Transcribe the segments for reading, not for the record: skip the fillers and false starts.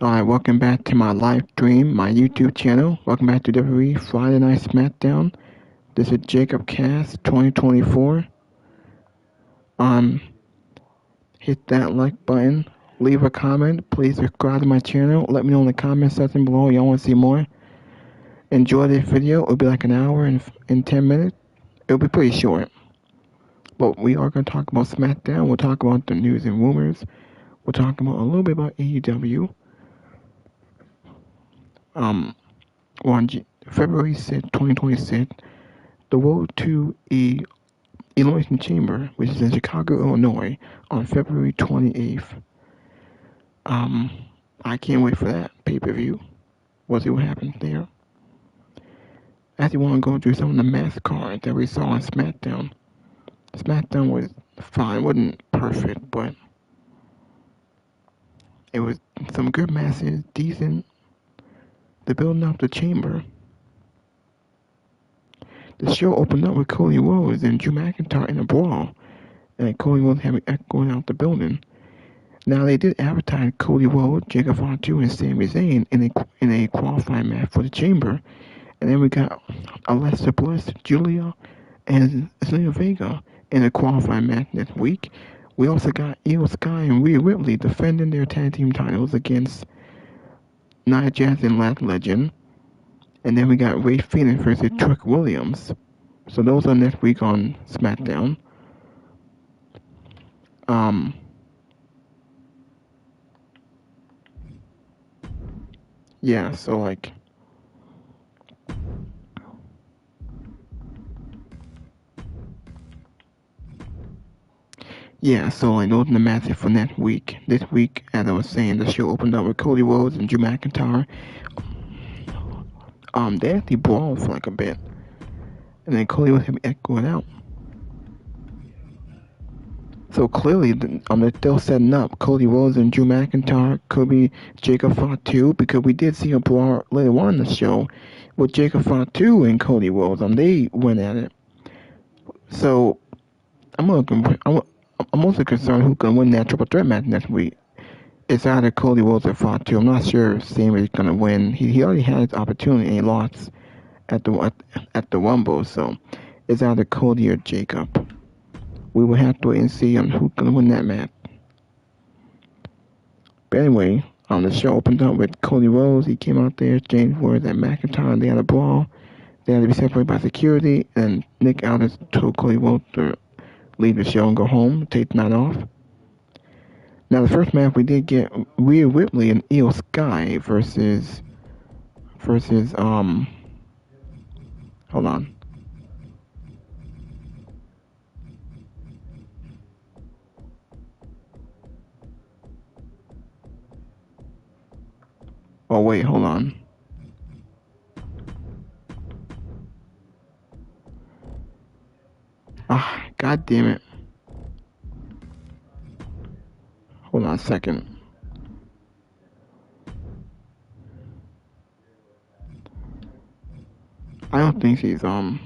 Alright, welcome back to my live stream, my YouTube channel. Welcome back to WWE Friday Night Smackdown. This is Jacob Cast 2024. Um, hit that like button, leave a comment, please subscribe to my channel. Let me know in the comment section below y'all want to see more. Enjoy this video. It'll be like an hour and 10 minutes. It'll be pretty short. But we are going to talk about Smackdown. We'll talk about the news and rumors. We'll talk about a little bit about AEW. On February 6, 2026, the Road to Elimination Chamber, which is in Chicago, Illinois, on February 28th. I can't wait for that pay-per-view. We'll see what happens there. As you want to go through some of the match cards that we saw on Smackdown. Smackdown was fine, it wasn't perfect, but it was some good matches, decent. The building up the chamber. The show opened up with Cody Rhodes and Drew McIntyre in a brawl, and Cody Rhodes having echoing out the building. Now they did advertise Cody Rhodes, Jacob Fatu, and Sami Zayn in a qualifying match for the Chamber, and then we got Alexa Bliss, Julia, and Zelina Vega in a qualifying match next week. We also got Io Sky and Rhea Ripley defending their tag team titles against Nia Jax and Last Legend, and then we got Ray Phoenix versus Trick Williams. So those are next week on SmackDown. Yeah, so like, those are the matches for next week. This week, as I was saying, the show opened up with Cody Rhodes and Drew McIntyre. They actually brawled for like a bit, and then Cody was echoing out. So clearly, they're still setting up Cody Rhodes and Drew McIntyre. Could be Jacob Fatu, because we did see a brawl later on in the show with Jacob Fatu and Cody Rhodes. They went at it. So I'm also concerned who's gonna win that triple threat match next week. It's either Cody Rhodes or Fatu. I'm not sure if Sami is gonna win. He already had his opportunity and he lost at the Rumble. So it's either Cody or Jacob. We will have to wait and see on who's gonna win that match. But anyway, the show opened up with Cody Rhodes. He came out there, exchanged words at McIntyre. They had a brawl. They had to be separated by security, and Nick Aldis told Cody Rhodes to leave the show and go home, take the night off. Now the first match we did get Rhea Ripley and Io Sky versus hold on. Oh wait, hold on. God damn it. Hold on a second. I don't think she's Alright,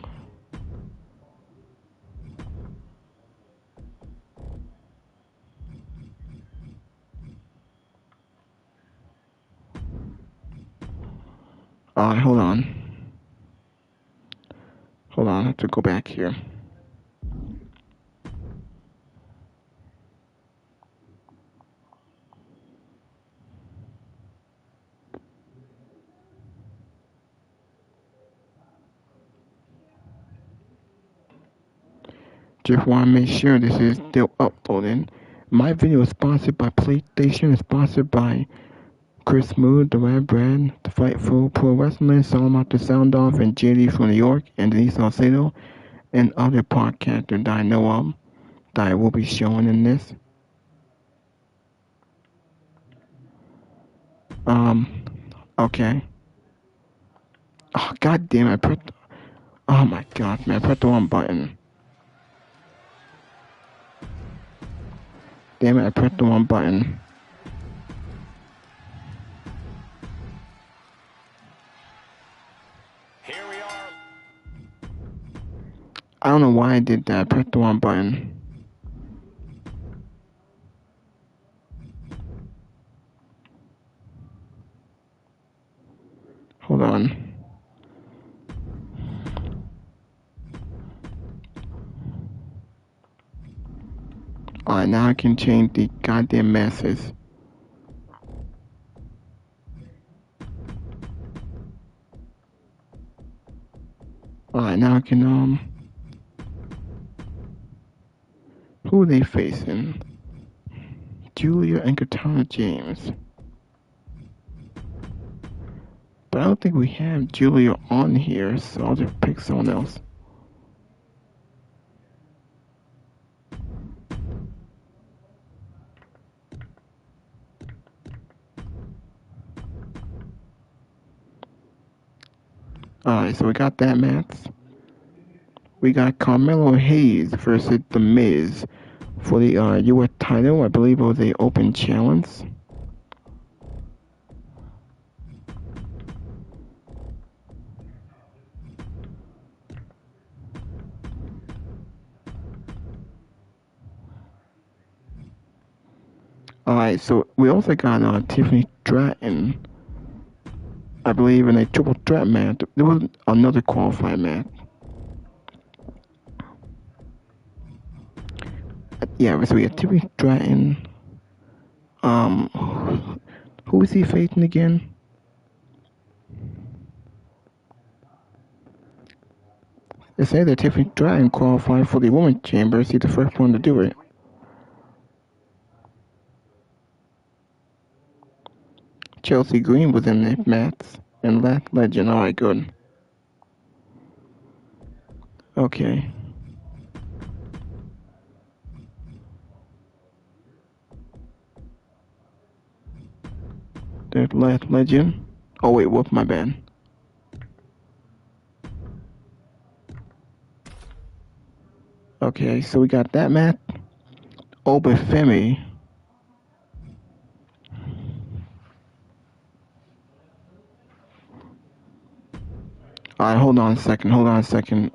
hold on. I have to go back here. Just want to make sure this is still uploading. My video is sponsored by PlayStation, is sponsored by Chris Mood, The Red Brand, The Fightful Pro Wrestling, Solomon the Sound Off, and JD from New York, and Denise Salcedo, and other podcasters that I know of that I will be showing in this. Okay. Oh, god damn it, oh my god, man, I pressed the wrong button. Damn it, I pressed the wrong button. Here we are. I don't know why I did that, I pressed the wrong button. on. Alright, now I can change the goddamn masses. Alright, now I can, who are they facing? Julia and Katana James. But I don't think we have Julia on here, so I'll just pick someone else. Alright, so we got that match. We got Carmelo Hayes versus The Miz for the U.S. title. I believe it was a open challenge. Alright, so we also got Tiffany Stratton, I believe, in a triple threat match. There was another qualified match. Yeah, so we got Tiffany Stratton. Who is he facing again? They say that Tiffany Stratton qualified for the Women's Chamber. She's the first one to do it. Chelsea Green was in the match. And Last Legend. Alright, good. Okay. There's Last Legend. Oh wait, whoop, my bad. Okay, so we got that match. Obafemi. Alright, hold on a second. Hold on a second.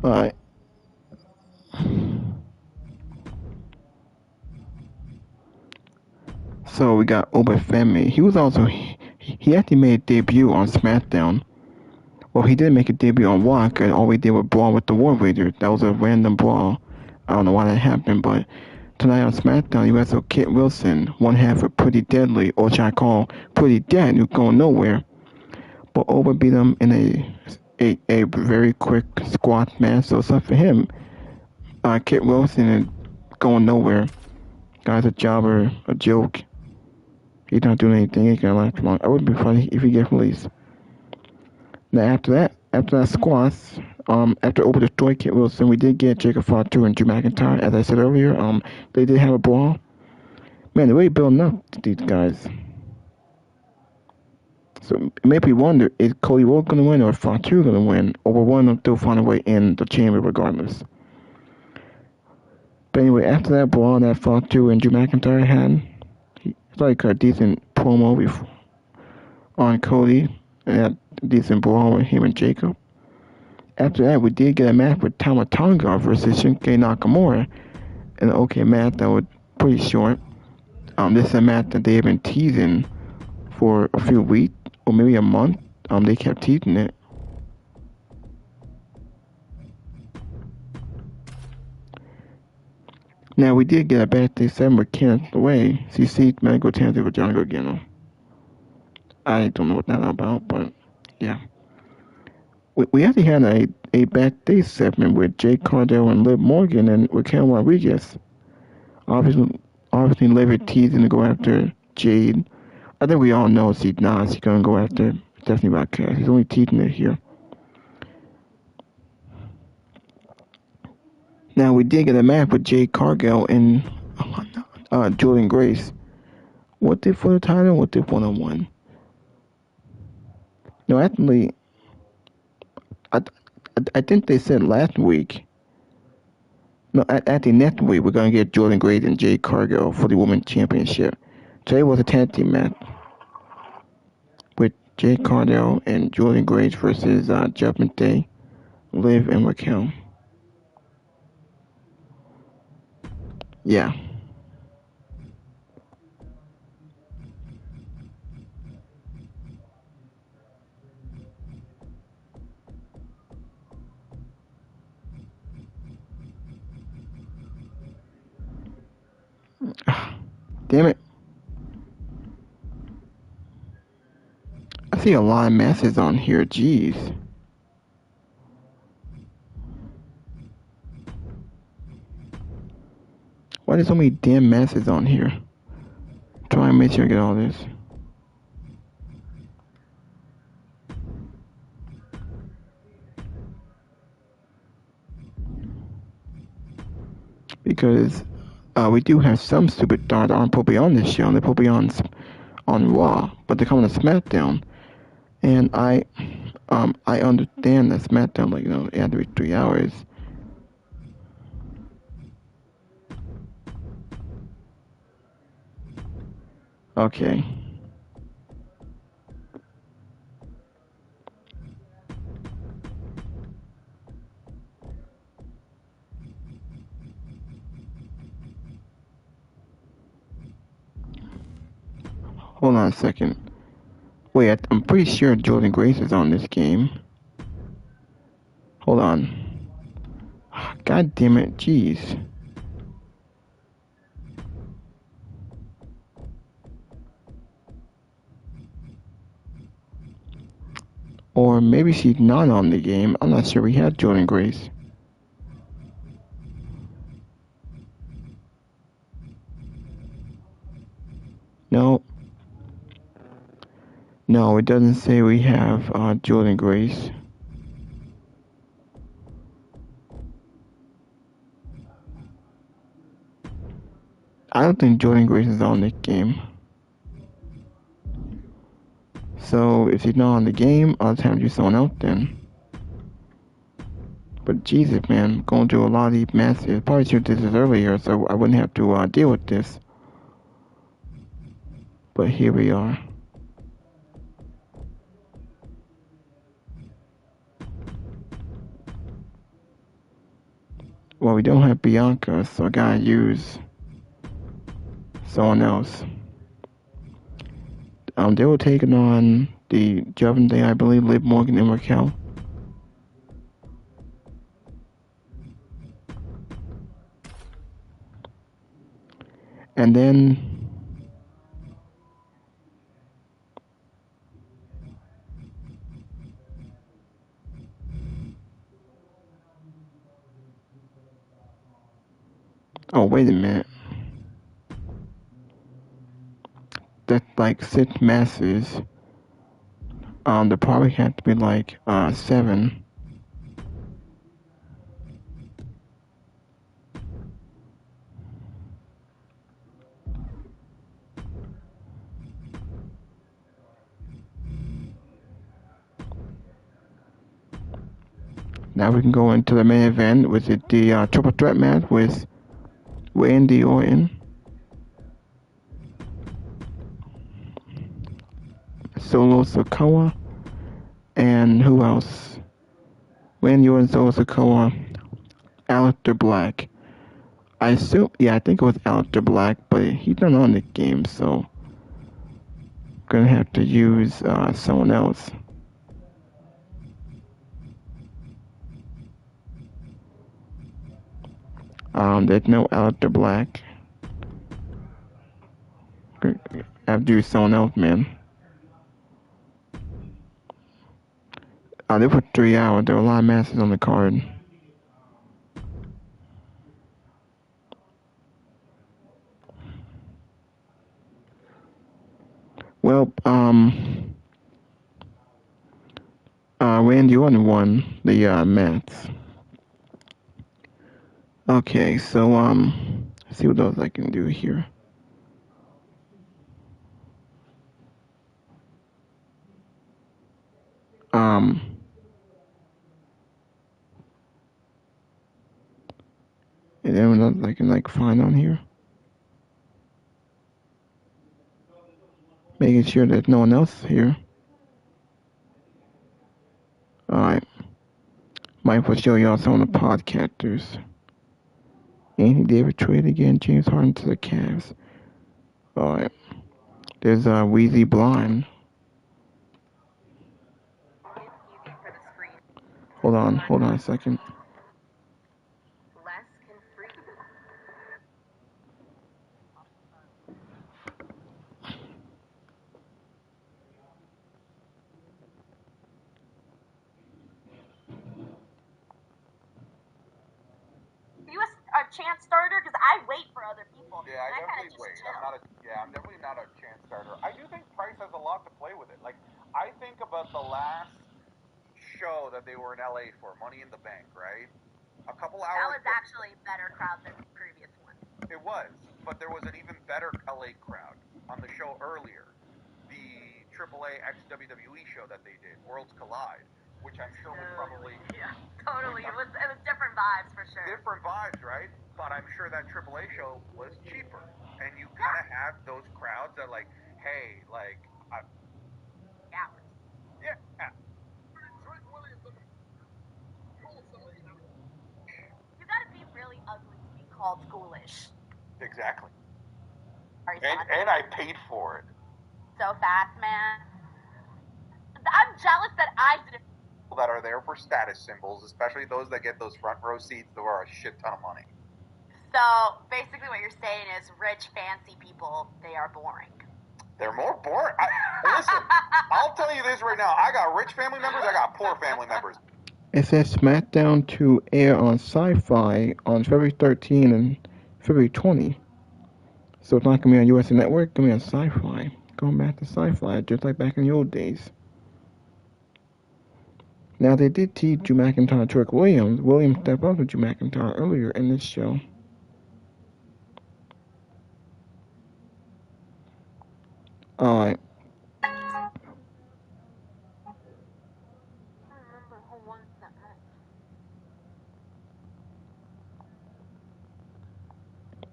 Alright. So we got Obafemi. He was also, he actually made a debut on Smackdown. Well, he did make a debut on Walk, and all we did was brawl with the War Raiders. That was a random brawl. I don't know why that happened, but tonight on Smackdown, you also Kit Wilson, one half of Pretty Deadly, or which I call Pretty Dead, who's going nowhere. But Oba beat him in a very quick squat match, so it's up for him. Kit Wilson is going nowhere. Guy's a jobber, a joke. He's not doing anything. He's gonna last long. I wouldn't be funny if he gets released. Now after that squash, after Oba destroyed Kit Wilson, we did get Jacob Fatu and Drew McIntyre. As I said earlier, they did have a brawl. Man, they're really building up these guys. So it made me wonder, is Cody Rhodes gonna win or is Fatu gonna win? Or will one of them still find a way in the chamber regardless? But anyway, after that brawl that Fatu and Drew McIntyre had, it's like a decent promo on Cody, and a decent brawl with him and Jacob. After that, we did get a match with Tama Tonga versus Shinsuke Nakamura. An okay match that was pretty short. This is a match that they have been teasing for a few weeks, or maybe a month. They kept teasing it. Now, we did get a birthday segment canceled away. CC Medical Transit with John Gargano. I don't know what that's about, but yeah. We actually had a backstage segment with Jay Cardell and Liv Morgan and Raquel Rodriguez. Obviously Liv is teasing to go after Jade. I think we all know she's not. She's going to go after Stephanie Raquel. He's only teasing it here. Now, we did get a match with Jade Cargill and Jordan Grace. What did for the title? What did one-on-one? No, actually, I think they said last week. No, actually next week we're going to get Jordan Grace and Jade Cargill for the Women's Championship. Today was a tag team match with Jade Cargill and Jordan Grace versus Judgment Day, Liv and Raquel. Yeah. Damn it. I see a lot of masses on here. Jeez. Why there's so many damn masses on here? Try and make sure I get all this. Because we do have some stupid stars that aren't probably on this show. They're probably on Raw, but they're coming to SmackDown. And I understand that SmackDown, like, it had to be 3 hours. Okay. Hold on a second. Wait, I'm pretty sure Jordan Grace is on this game. Hold on. God damn it, jeez. Or maybe she's not on the game. I'm not sure we had Jordan Grace. No. No, it doesn't say we have Jordan Grace. I don't think Jordan Grace is on the game. So if she's not on the game, I'll just have to do someone else then. But Jesus, man, I'm going through a lot of these matches. Probably should have did this earlier, so I wouldn't have to deal with this. But here we are. Well, we don't have Bianca, so I gotta use someone else. They were taking on the Judgment Day, I believe, Liv Morgan and Raquel. And then oh, wait a minute. That's like 6 matches. There probably had to be like 7. Now we can go into the main event, which is the triple threat match with Randy Orton, Solo Sikoa, and who else? Randy Orton, Solo Sikoa, Aleister Black. I think it was Aleister Black, but he's not on the game, so I'm gonna have to use someone else. There's no Aleister Black. I have to use someone else, man. They put 3 hours. There were a lot of matches on the card. Well, Randy Orton won the match. Okay, so let's see what else I can do here. Is there anyone else I can find on here? Making sure there's no one else here. Might for show y'all some of the podcasters. Anthony Davis trade again. James Harden to the Cavs. Alright. There's Weezy Blonde. Hold on a second. A chance starter? Because I wait for other people. Yeah, I definitely wait. I'm definitely not a chance starter. I do think Price has a lot to play with it. Like, I think about the last show that they were in LA for, Money in the Bank, right? A couple hours. That was actually a better crowd than the previous one. It was, but there was an even better LA crowd on the show earlier. The AAA X WWE show that they did, Worlds Collide, which I'm sure was probably... Yeah, totally. It was different vibes for sure. Different vibes, right? But I'm sure that AAA show was cheaper. And you kind of have those crowds that like, hey, like... Yeah. You gotta be really ugly to be called foolish. Exactly. And I paid for it. So fast, man. I'm jealous that I didn't. That are there for status symbols, especially those that get those front row seats that are a shit ton of money. So basically what you're saying is rich, fancy people, they are boring. They're more boring. Listen, I'll tell you this right now. I got rich family members, I got poor family members. It says Smackdown to air on Sci-Fi on February 13 and February 20. So it's not going to be on USA Network, it's going to be on Sci-Fi. Going back to Sci-Fi, just like back in the old days. Now, they did tease Drew McIntyre and Trick Williams. Williams stepped up to Drew McIntyre earlier in this show. Alright.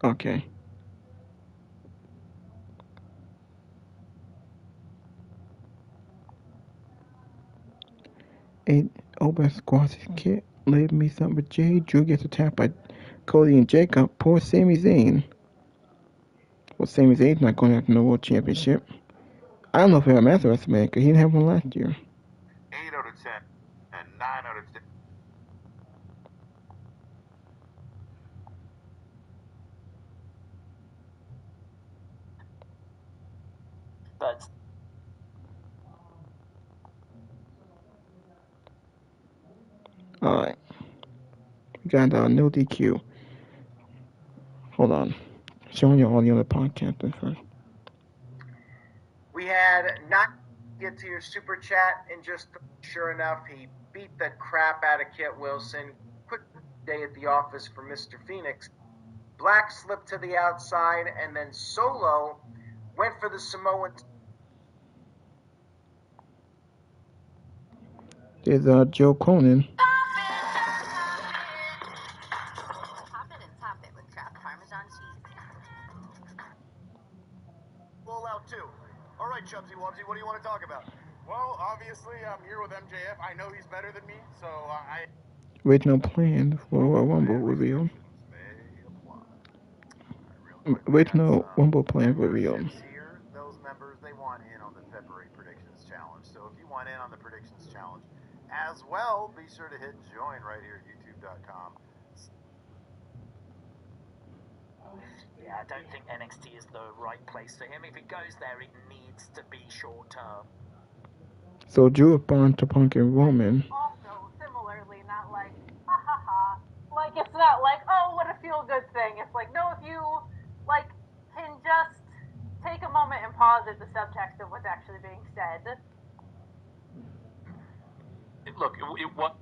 Okay. Open squashes Kit. Leave me something with Jay. Drew gets attacked by Cody and Jacob. Poor Sami Zayn. Well, Sami Zayn's not going after no World Championship. I don't know if he had a match at WrestleMania because he didn't have one last year. 8 out of 10 and 9 out of 10. But Alright. We got no DQ. Hold on. Showing you all the other podcasters first. We had not get to your super chat, and just sure enough, he beat the crap out of Kit Wilson. Quick day at the office for Mr. Phoenix. Black slipped to the outside, and then Solo went for the Samoan. There's Joe Conan. Top it with Kraft Parmesan cheese. Full out too. All right, Chubsy Wubsy, what do you want to talk about? Well, obviously, I'm here with MJF. I know he's better than me, so I... Original plan for Royal Rumble revealed. Original Rumble plan revealed. Here, those members, they want in on the February Predictions Challenge. So if you want in on the Predictions Challenge as well, be sure to hit join right here at youtube.com. Yeah, I don't think NXT is the right place for him. If it goes there, it needs to be short term. So Drew upon to Punk and Roman. Also, similarly, not like, ha ha ha. Like, it's not like, oh, what a feel-good thing. It's like, no, if you, like, can just take a moment and pause at the subtext of what's actually being said. Look, what...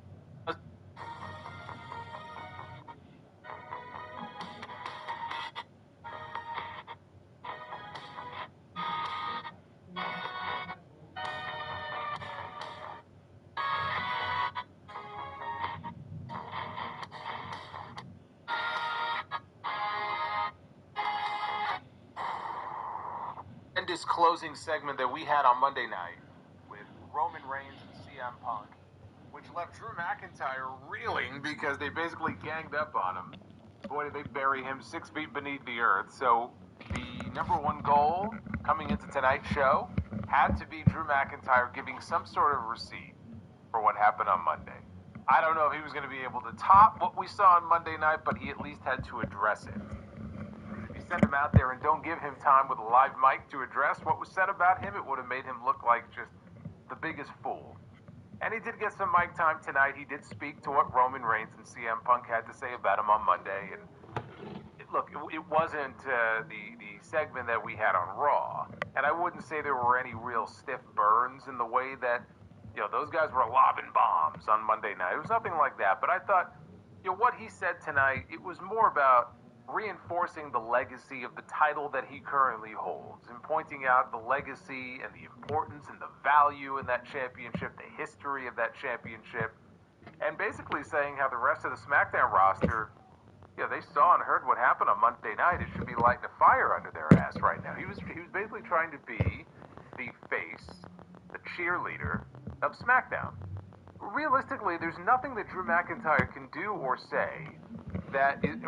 And this closing segment that we had on Monday night with Roman Reigns and CM Punk. which left Drew McIntyre reeling because they basically ganged up on him. Boy, did they bury him 6 feet beneath the earth. So the number one goal coming into tonight's show had to be Drew McIntyre giving some sort of receipt for what happened on Monday. I don't know if he was going to be able to top what we saw on Monday night, but he at least had to address it. If you send him out there and don't give him time with a live mic to address what was said about him, it would have made him look like just the biggest fool. And he did get some mic time tonight. He did speak to what Roman Reigns and CM Punk had to say about him on Monday. And it wasn't the segment that we had on Raw. And I wouldn't say there were any real stiff burns in the way that, those guys were lobbing bombs on Monday night. It was nothing like that. But I thought, what he said tonight, it was more about reinforcing the legacy of the title that he currently holds and pointing out the legacy and the importance and the value in that championship, the history of that championship, and basically saying how the rest of the SmackDown roster, they saw and heard what happened on Monday night. It should be lighting a fire under their ass right now. He was basically trying to be the face, the cheerleader of SmackDown. Realistically, there's nothing that Drew McIntyre can do or say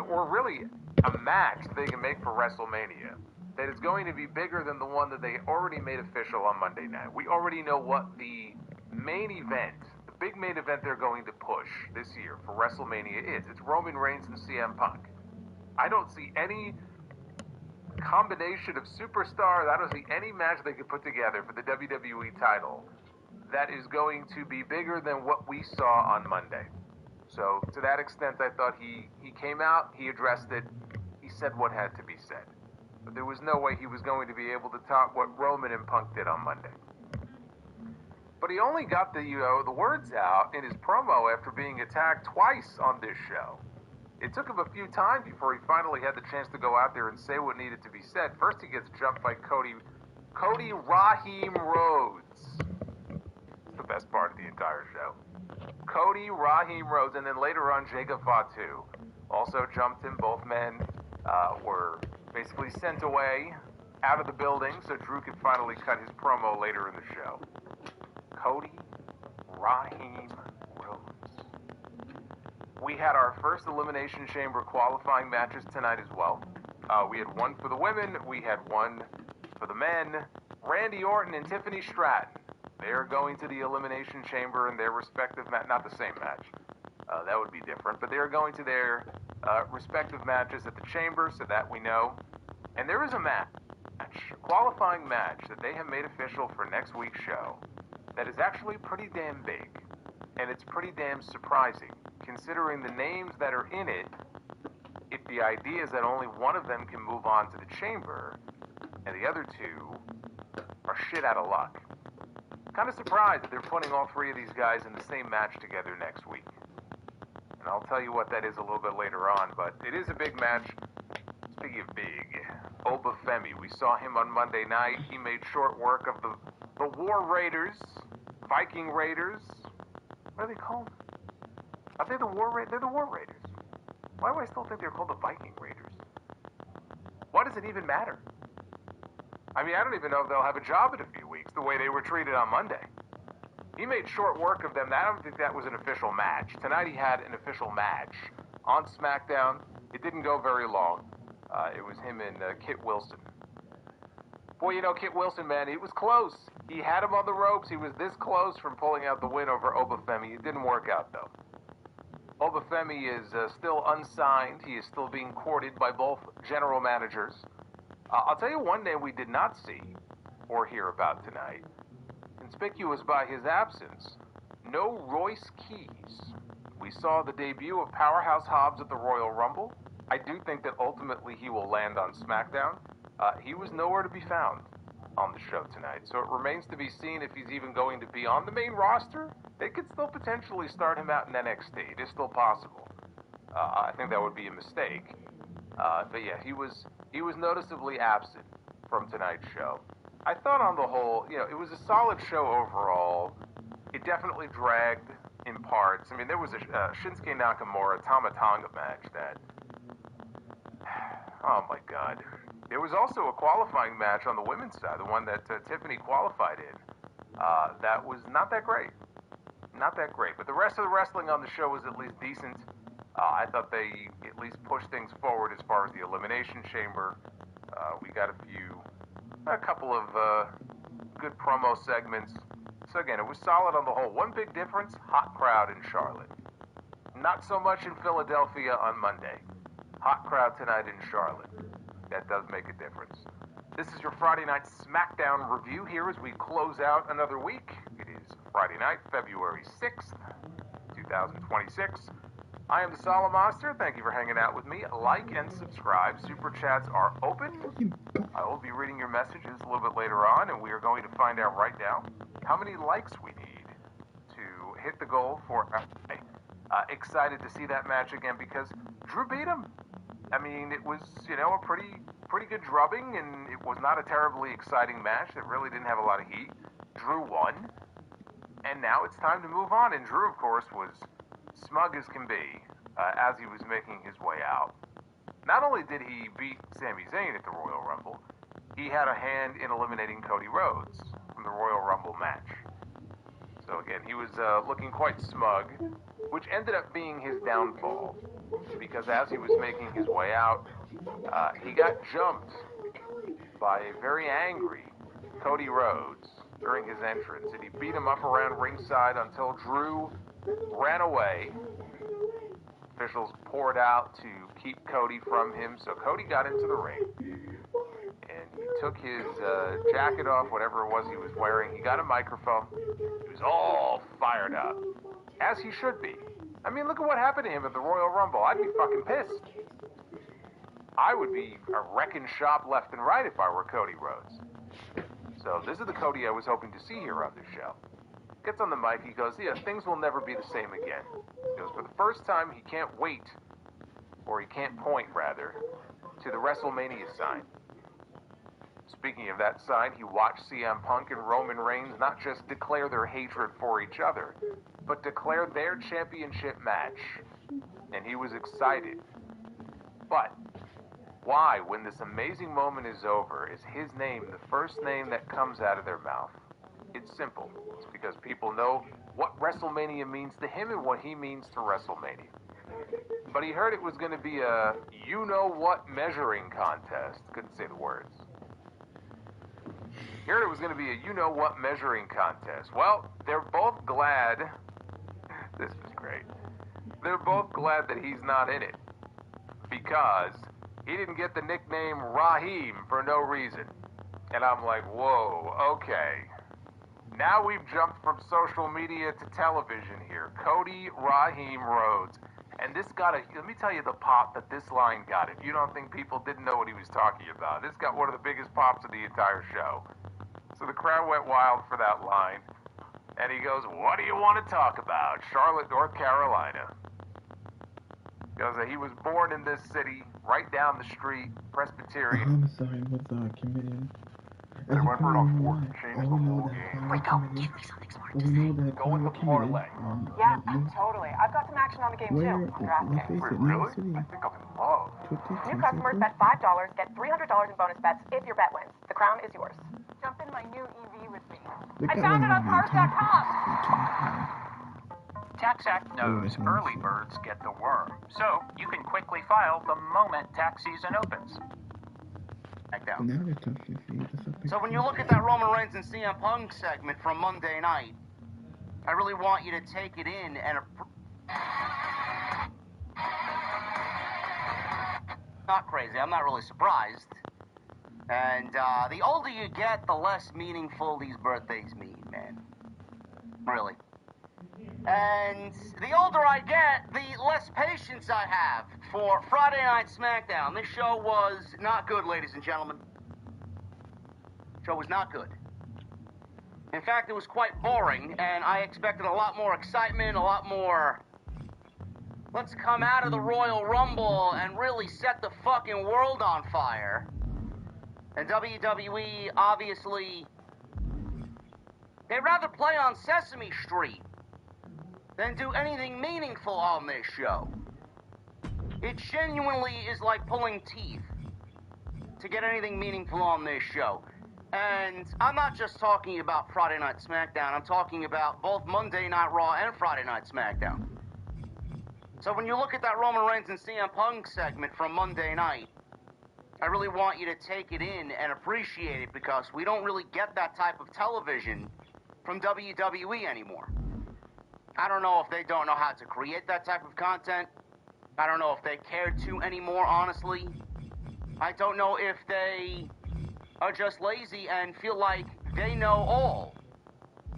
or really a match they can make for WrestleMania that is going to be bigger than the one that they already made official on Monday night. We already know what the main event, the big main event they're going to push this year for WrestleMania is. It's Roman Reigns and CM Punk. I don't see any combination of superstars. I don't see any match they could put together for the WWE title that is going to be bigger than what we saw on Monday. So to that extent, I thought he came out, he addressed it, he said what had to be said. But there was no way he was going to be able to top what Roman and Punk did on Monday. But he only got the words out in his promo after being attacked twice on this show. It took him a few times before he finally had the chance to go out there and say what needed to be said. First, he gets jumped by Cody Raheem Rhodes. It's the best part of the entire show. Cody Raheem Rhodes, and then later on, Jacob Fatu also jumped him. Both men were basically sent away out of the building so Drew could finally cut his promo later in the show. Cody Raheem Rhodes. We had our first Elimination Chamber qualifying matches tonight as well. We had one for the women. We had one for the men. Randy Orton and Tiffany Stratton. They are going to the Elimination Chamber in their respective match. Not the same match. That would be different. But they are going to their respective matches at the Chamber, so that we know. And there is a match, a qualifying match that they have made official for next week's show that is actually pretty damn big. And it's pretty damn surprising, considering the names that are in it. If the idea is that only one of them can move on to the Chamber, and the other two are shit out of luck. Kind of surprised that they're putting all three of these guys in the same match together next week. And I'll tell you what that is a little bit later on, but it is a big match. Speaking of big, Obafemi, we saw him on Monday night. He made short work of the War Raiders, Viking Raiders. What are they called? Are they the War Raiders? They're the War Raiders. Why do I still think they're called the Viking Raiders? Why does it even matter? I mean, I don't even know if they'll have a job in a few weeks, the way they were treated on Monday. He made short work of them. I don't think that was an official match. Tonight he had an official match on SmackDown. It didn't go very long. It was him and Kit Wilson. Boy, Kit Wilson, man, it was close. He had him on the ropes. He was this close from pulling out the win over Obafemi. It didn't work out, though. Obafemi is still unsigned. He is still being courted by both general managers. I'll tell you one name we did not see or hear about tonight. Conspicuous by his absence, no Royce Keys. We saw the debut of Powerhouse Hobbs at the Royal Rumble. I do think that ultimately he will land on SmackDown. He was nowhere to be found on the show tonight, so it remains to be seen if he's even going to be on the main roster. They could still potentially start him out in NXT. It is still possible. I think that would be a mistake. But yeah, he was noticeably absent from tonight's show. I thought on the whole, it was a solid show overall. It definitely dragged in parts. I mean, there was a Shinsuke Nakamura Tama Tonga match that, oh my God. There was also a qualifying match on the women's side, the one that Tiffany qualified in. That was not that great. not that great. But the rest of the wrestling on the show was at least decent. I thought they at least pushed things forward as far as the Elimination Chamber. We got a couple of good promo segments. So again, it was solid on the whole. One big difference, hot crowd in Charlotte. Not so much in Philadelphia on Monday. Hot crowd tonight in Charlotte. That does make a difference. This is your Friday night Smackdown review here as we close out another week. It is Friday night, February 6th, 2026. I am the Solemn Monster. Thank you for hanging out with me. Like and subscribe. Super chats are open. I will be reading your messages a little bit later on, and we are going to find out right now how many likes we need to hit the goal for excited to see that match again because Drew beat him. I mean, it was, a pretty good drubbing, and it was not a terribly exciting match. It really didn't have a lot of heat. Drew won, and now it's time to move on. And Drew, of course, was smug as can be as he was making his way out. Not only did he beat Sami Zayn at the Royal Rumble, he had a hand in eliminating Cody Rhodes from the Royal Rumble match. So again, he was looking quite smug, which ended up being his downfall, because as he was making his way out, he got jumped by a very angry Cody Rhodes during his entrance, and he beat him up around ringside until Drew ran away. Officials poured out to keep Cody from him, so Cody got into the ring, and he took his jacket off, whatever it was he was wearing. He got a microphone. He was all fired up, as he should be. I mean, look at what happened to him at the Royal Rumble. I'd be fucking pissed. I would be wrecking shop left and right if I were Cody Rhodes. So this is the Cody I was hoping to see here on this show. Gets on the mic, he goes, yeah, things will never be the same again. He goes, for the first time, he can't wait, or he can't point, rather, to the WrestleMania sign. Speaking of that sign, he watched CM Punk and Roman Reigns not just declare their hatred for each other, but declare their championship match. And he was excited. But why, when this amazing moment is over, is his name the first name that comes out of their mouth? It's simple. It's because people know what WrestleMania means to him and what he means to WrestleMania. But he heard it was going to be a you-know-what measuring contest. Couldn't say the words. He heard it was going to be a you-know-what measuring contest. Well, they're both glad. This is great. They're both glad that he's not in it, because he didn't get the nickname Raheem for no reason. And I'm like, whoa, okay. Now we've jumped from social media to television here. Cody Raheem Rhodes. And this got let me tell you the pop that this line got. If you don't think people didn't know what he was talking about, this got one of the biggest pops of the entire show. So the crowd went wild for that line. And he goes, what do you want to talk about? Charlotte, North Carolina. He goes, he was born in this city, right down the street, Presbyterian. Homicide was committed. They went for it on fourth and changed the whole game. Rico, give me something smart to say. Go with the parlay. Yeah, totally. I've got some action on the game too. On DraftKings. Wait, really? I think I'm in love. New customers bet $5, get $300 in bonus bets if your bet wins. The crown is yours. Jump in my new EV with me. I found it on cars.com. Tax Act knows early birds get the worm, so you can quickly file the moment tax season opens. So when you look at that Roman Reigns and CM Punk segment from Monday night, I really want you to take it in and not crazy. I'm not really surprised. And the older you get, the less meaningful these birthdays mean, man. Really. And the older I get, the less patience I have for Friday Night Smackdown. This show was not good, ladies and gentlemen. Show was not good. In fact, it was quite boring, and I expected a lot more excitement, a lot more... Let's come out of the Royal Rumble and really set the fucking world on fire. And WWE, obviously... They'd rather play on Sesame Street than do anything meaningful on this show. It genuinely is like pulling teeth to get anything meaningful on this show. And I'm not just talking about Friday Night SmackDown. I'm talking about both Monday Night Raw and Friday Night SmackDown. So when you look at that Roman Reigns and CM Punk segment from Monday night, I really want you to take it in and appreciate it, because we don't really get that type of television from WWE anymore. I don't know if they don't know how to create that type of content. I don't know if they care to anymore, honestly. I don't know if they are just lazy and feel like they know all,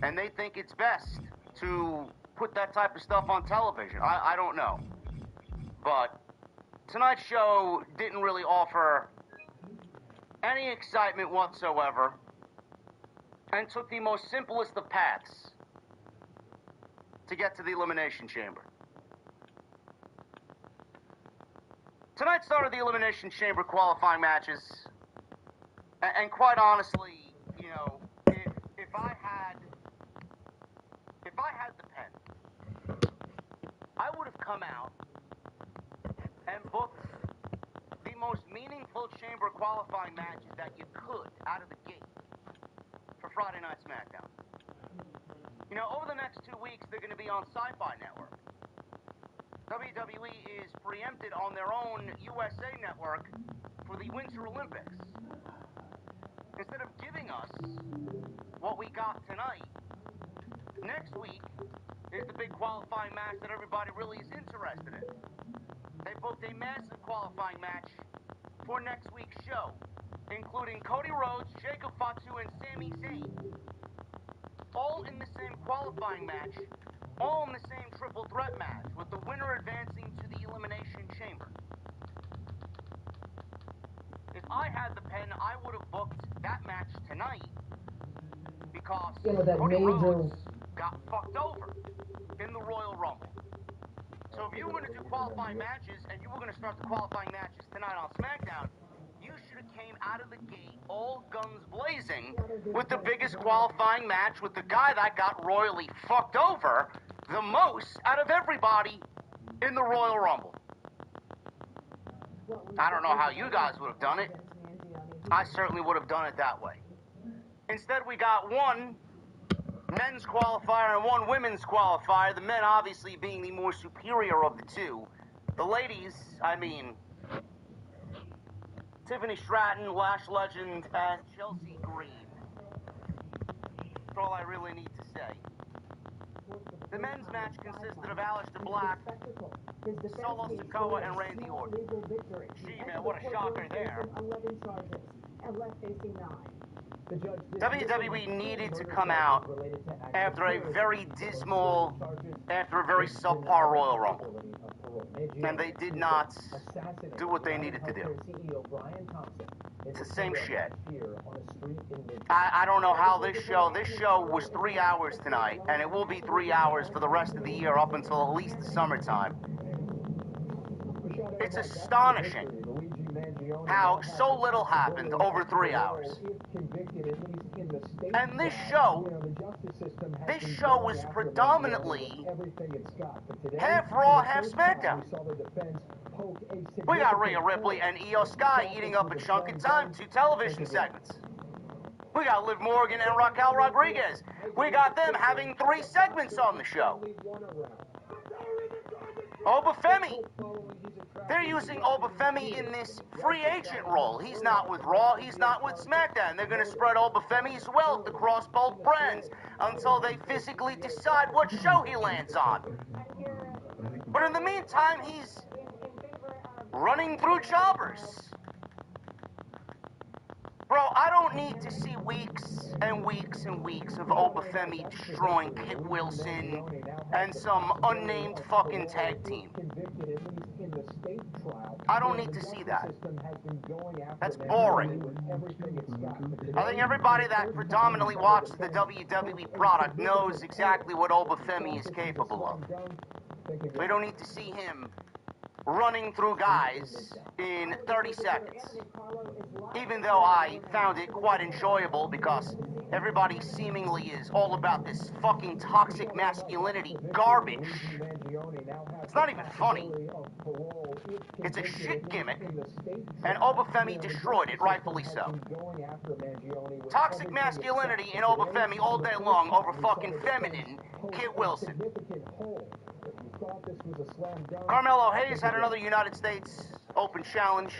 and they think it's best to put that type of stuff on television. I don't know. But tonight's show didn't really offer any excitement whatsoever, and took the most simplest of paths to get to the Elimination Chamber. Tonight started the Elimination Chamber qualifying matches, and quite honestly, you know, if I had the pen, I would have come out and booked the most meaningful Chamber qualifying matches that you could out of the gate for Friday Night SmackDown. You know, over the next 2 weeks, they're going to be on Sci-Fi Network. WWE is preempted on their own USA Network for the Winter Olympics. Instead of giving us what we got tonight, next week is the big qualifying match that everybody really is interested in. They booked a massive qualifying match for next week's show, including Cody Rhodes, Jacob Fatu, and Sami Zayn. All in the same qualifying match, all in the same triple threat match, with the winner advancing to the Elimination Chamber. If I had the pen, I would have booked that match tonight, because Cody Rhodes got fucked over in the Royal Rumble. So if you were going to do qualifying matches, and you were going to start the qualifying matches tonight on SmackDown, you should have came out of the gate all guns blazing with the biggest qualifying match with the guy that got royally fucked over the most out of everybody in the Royal Rumble. I don't know how you guys would have done it. I certainly would have done it that way. Instead, we got one men's qualifier and one women's qualifier, the men obviously being the more superior of the two. The ladies, I mean, Tiffany Stratton, Lash Legend, and Chelsea Green. That's all I really need to say. The men's match consisted of Aleister Black, Solo Sikoa, and Randy Orton. Gee, man, what a shocker there. WWE needed to come out after a very dismal, after a very subpar Royal Rumble. And they did not do what they needed to do. It's the same shit. I don't know how this show was 3 hours tonight, and it will be 3 hours for the rest of the year up until at least the summertime. It's astonishing how so little happened over 3 hours. And this show was predominantly half Raw, half SmackDown. We got Rhea Ripley and Io Sky eating up a chunk of time, 2 television segments. We got Liv Morgan and Raquel Rodriguez. We got them having 3 segments on the show. Obafemi. They're using Obafemi in this free agent role. He's not with Raw, he's not with SmackDown. They're going to spread Obafemi's wealth across both brands until they physically decide what show he lands on. But in the meantime, he's running through jobbers. Bro, I don't need to see weeks and weeks and weeks of Obafemi destroying Kit Wilson and some unnamed fucking tag team. I don't need to see that. That's boring. I think everybody that predominantly watches the WWE product knows exactly what Obafemi is capable of. We don't need to see him running through guys in 30 seconds. Even though I found it quite enjoyable because everybody seemingly is all about this fucking toxic masculinity garbage. It's not even funny. It's a shit gimmick, and Obafemi destroyed it, rightfully so. Toxic masculinity in Obafemi all day long over fucking feminine Kit Wilson. Carmelo Hayes had another United States Open challenge,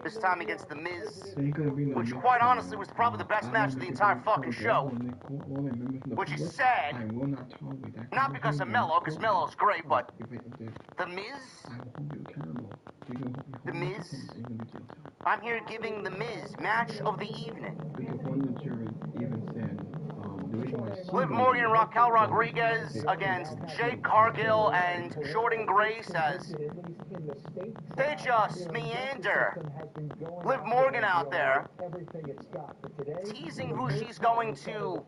this time against The Miz, which quite honestly was probably the best match of the entire fucking show, which is sad, not because of Melo, because Melo's great, but The Miz, I'm here giving The Miz match of the evening. Liv Morgan and Raquel Rodriguez against Jade Cargill and Jordan Grace as they just meander. Liv Morgan out there teasing who she's going to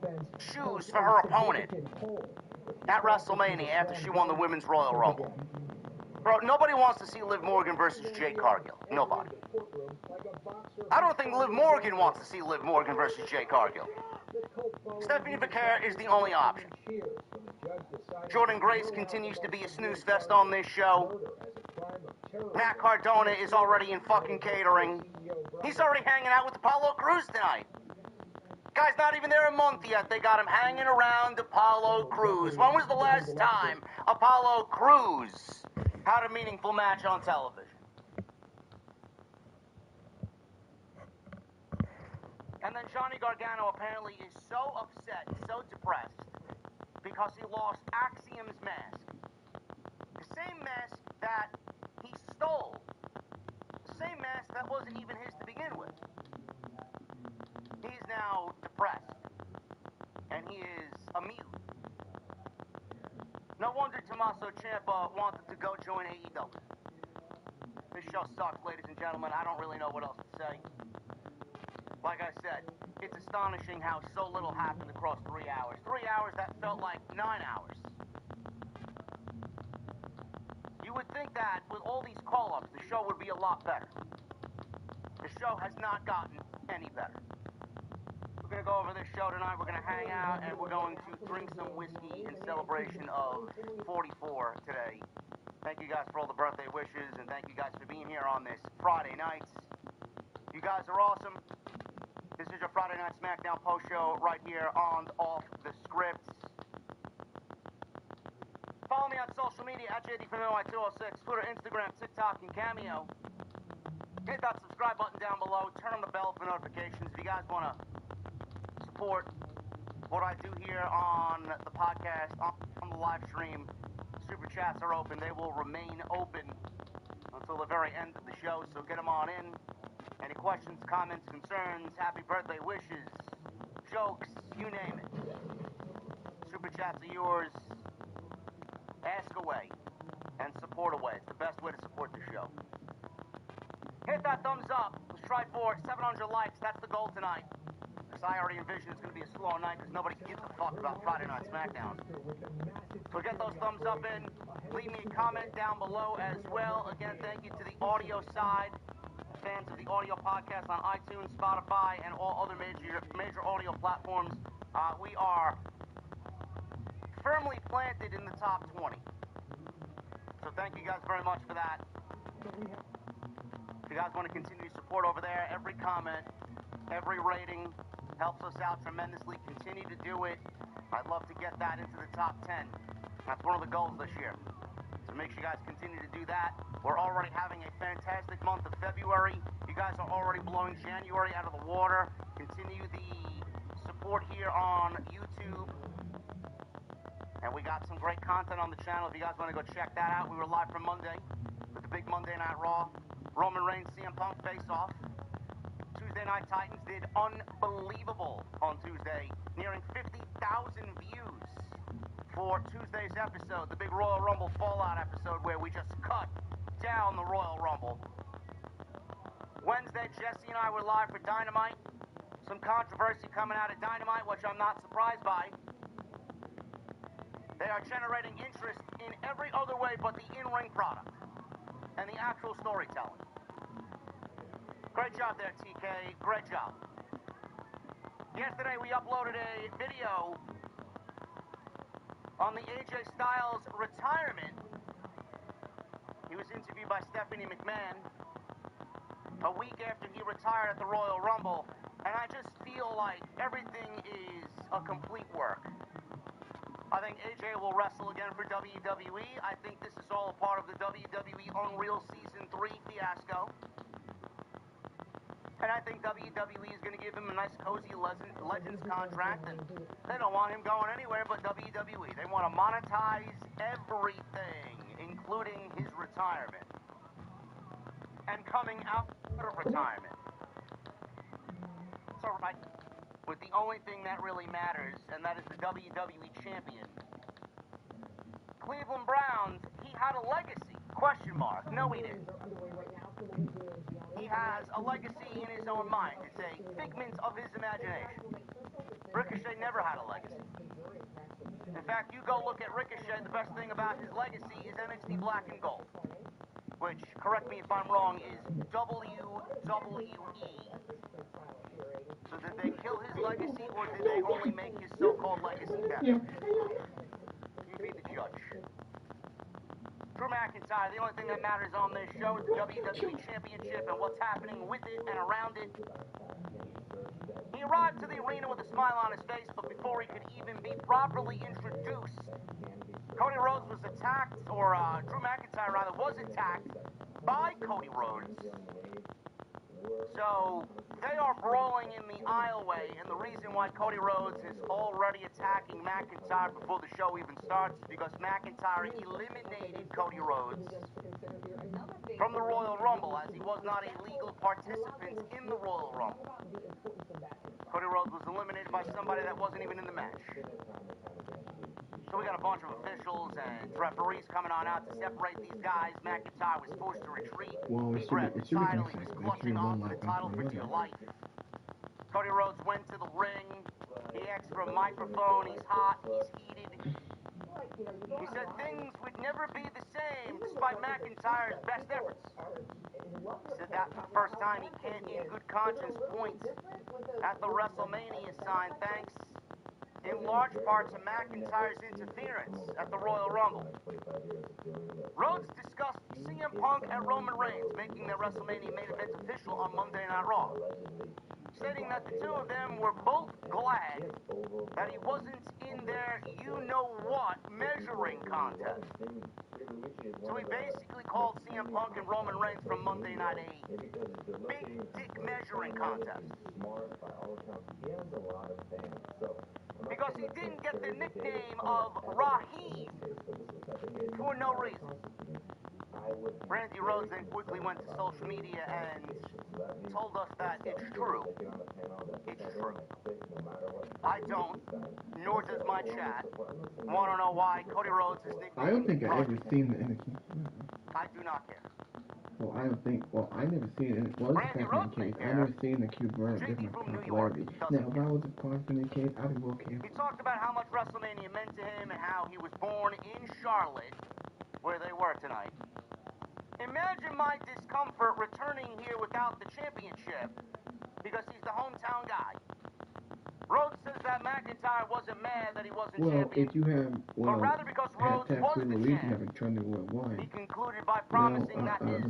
choose for her opponent at WrestleMania after she won the Women's Royal Rumble. Bro, nobody wants to see Liv Morgan versus Jade Cargill. Nobody. I don't think Liv Morgan wants to see Liv Morgan versus Jade Cargill. Stephanie Vaquer is the only option. Jordan Grace continues to be a snooze fest on this show. Matt Cardona is already in fucking catering. He's already hanging out with Apollo Crews tonight. Guy's not even there a month yet. They got him hanging around Apollo Crews. When was the last time Apollo Crews had a meaningful match on television? And then Johnny Gargano apparently is so upset, so depressed, because he lost Axiom's mask. The same mask that he stole. The same mask that wasn't even his to begin with. He's now depressed. And he is a mute. No wonder Tommaso Ciampa wanted to go join AEW. This show sucks, ladies and gentlemen. I don't really know what else to say. Like I said, it's astonishing how so little happened across 3 hours. 3 hours that felt like 9 hours. You would think that with all these call-ups, the show would be a lot better. The show has not gotten any better. We're going to go over this show tonight. We're going to hang out, and we're going to drink some whiskey in celebration of 44 today. Thank you guys for all the birthday wishes, and thank you guys for being here on this Friday night. You guys are awesome. This is your Friday Night Smackdown post show right here on Off the Script. Follow me on social media at JD206, Twitter, Instagram, TikTok, and Cameo. Hit that subscribe button down below. Turn on the bell for notifications. If you guys want to support what I do here on the podcast, on the live stream, super chats are open. They will remain open until the very end of the show, so get them on in. Any questions, comments, concerns, happy birthday wishes, jokes, you name it. Super chats are yours. Ask away and support away. It's the best way to support the show. Hit that thumbs up. Let's try for 700 likes. That's the goal tonight. Because I already envision it's going to be a slow night because nobody gives a fuck about Friday Night Smackdown. So get those thumbs up in. Leave me a comment down below as well. Again, thank you to the audio side. Fans of the audio podcast on iTunes, Spotify, and all other major audio platforms. We are firmly planted in the top 20. So thank you guys very much for that. If you guys want to continue to support over there, every comment, every rating helps us out tremendously. Continue to do it. I'd love to get that into the top 10. That's one of the goals this year. So make sure you guys continue to do that. We're already having a fantastic month of February. You guys are already blowing January out of the water. Continue the support here on YouTube. And we got some great content on the channel. If you guys want to go check that out, we were live from Monday with the big Monday Night Raw. Roman Reigns, CM Punk face-off. Tuesday Night Titans did unbelievable on Tuesday, nearing 50,000 views for Tuesday's episode, the big Royal Rumble Fallout episode where we just cut down the Royal Rumble. Wednesday, Jesse and I were live for Dynamite. Some controversy coming out of Dynamite, which I'm not surprised by. They are generating interest in every other way but the in-ring product. and the actual storytelling. Great job there, TK. Great job. Yesterday we uploaded a video on the AJ Styles retirement. He was interviewed by Stephanie McMahon a week after he retired at the Royal Rumble, and I just feel like everything is a complete work. I think AJ will wrestle again for WWE. I think this is all a part of the WWE Unreal Season 3 fiasco. And I think WWE is going to give him a nice, cozy Legends contract, and they don't want him going anywhere but WWE. They want to monetize everything, including his retirement. And coming out of retirement. It's all right. With the only thing that really matters, and that is the WWE Champion. Cleveland Browns, he had a legacy. Question mark. No, he didn't. He has a legacy in his own mind. It's a figment of his imagination. Ricochet never had a legacy. In fact, you go look at Ricochet, the best thing about his legacy is NXT Black and Gold, which, correct me if I'm wrong, is WWE. So did they kill his legacy, or did they only make his so-called legacy better? You be the judge. Drew McIntyre, the only thing that matters on this show is the WWE Championship and what's happening with it and around it. He arrived to the arena with a smile on his face, but before he could even be properly introduced, Cody Rhodes was attacked, or Drew McIntyre rather, was attacked by Cody Rhodes. So they are brawling in the aisleway, and the reason why Cody Rhodes is already attacking McIntyre before the show even starts is because McIntyre eliminated Cody Rhodes from the Royal Rumble, as he was not a legal participant in the Royal Rumble. Cody Rhodes was eliminated by somebody that wasn't even in the match. So we got a bunch of officials and referees coming on out to separate these guys. McIntyre was forced to retreat. He grabbed the title. He was clutching onto the title for dear life. Cody Rhodes went to the ring. He asked for a microphone. He's hot. He's heated. He said things would never be the same despite McIntyre's best efforts. He said that for the first time he can't in good conscience point at the WrestleMania sign, thanks in large part to McIntyre's interference at the Royal Rumble. Rhodes discussed CM Punk and Roman Reigns making their WrestleMania main event official on Monday Night Raw, stating that the two of them were both glad that he wasn't in their you-know-what measuring contest. So he basically called CM Punk and Roman Reigns from Monday Night a big dick measuring contest. Because he didn't get the nickname of Raheem for no reason. Randy Rhodes then quickly went to social media and told us that it's true. It's true. I don't, nor does my chat, want to know why Cody Rhodes is nicknamed I don't think I ever seen the NXT. I do not care. Well, I don't think. Well, I never seen it. Well, it's in case. I never seen the Cube run different popularity. Now, if I was a part in the case, I'd be more careful. He talked about how much WrestleMania meant to him and how he was born in Charlotte, where they were tonight. Imagine my discomfort returning here without the championship because he's the hometown guy. Rhodes says that McIntyre wasn't mad that he wasn't champion. Well, if you have, but rather because Rhodes was the champ. He concluded by promising that his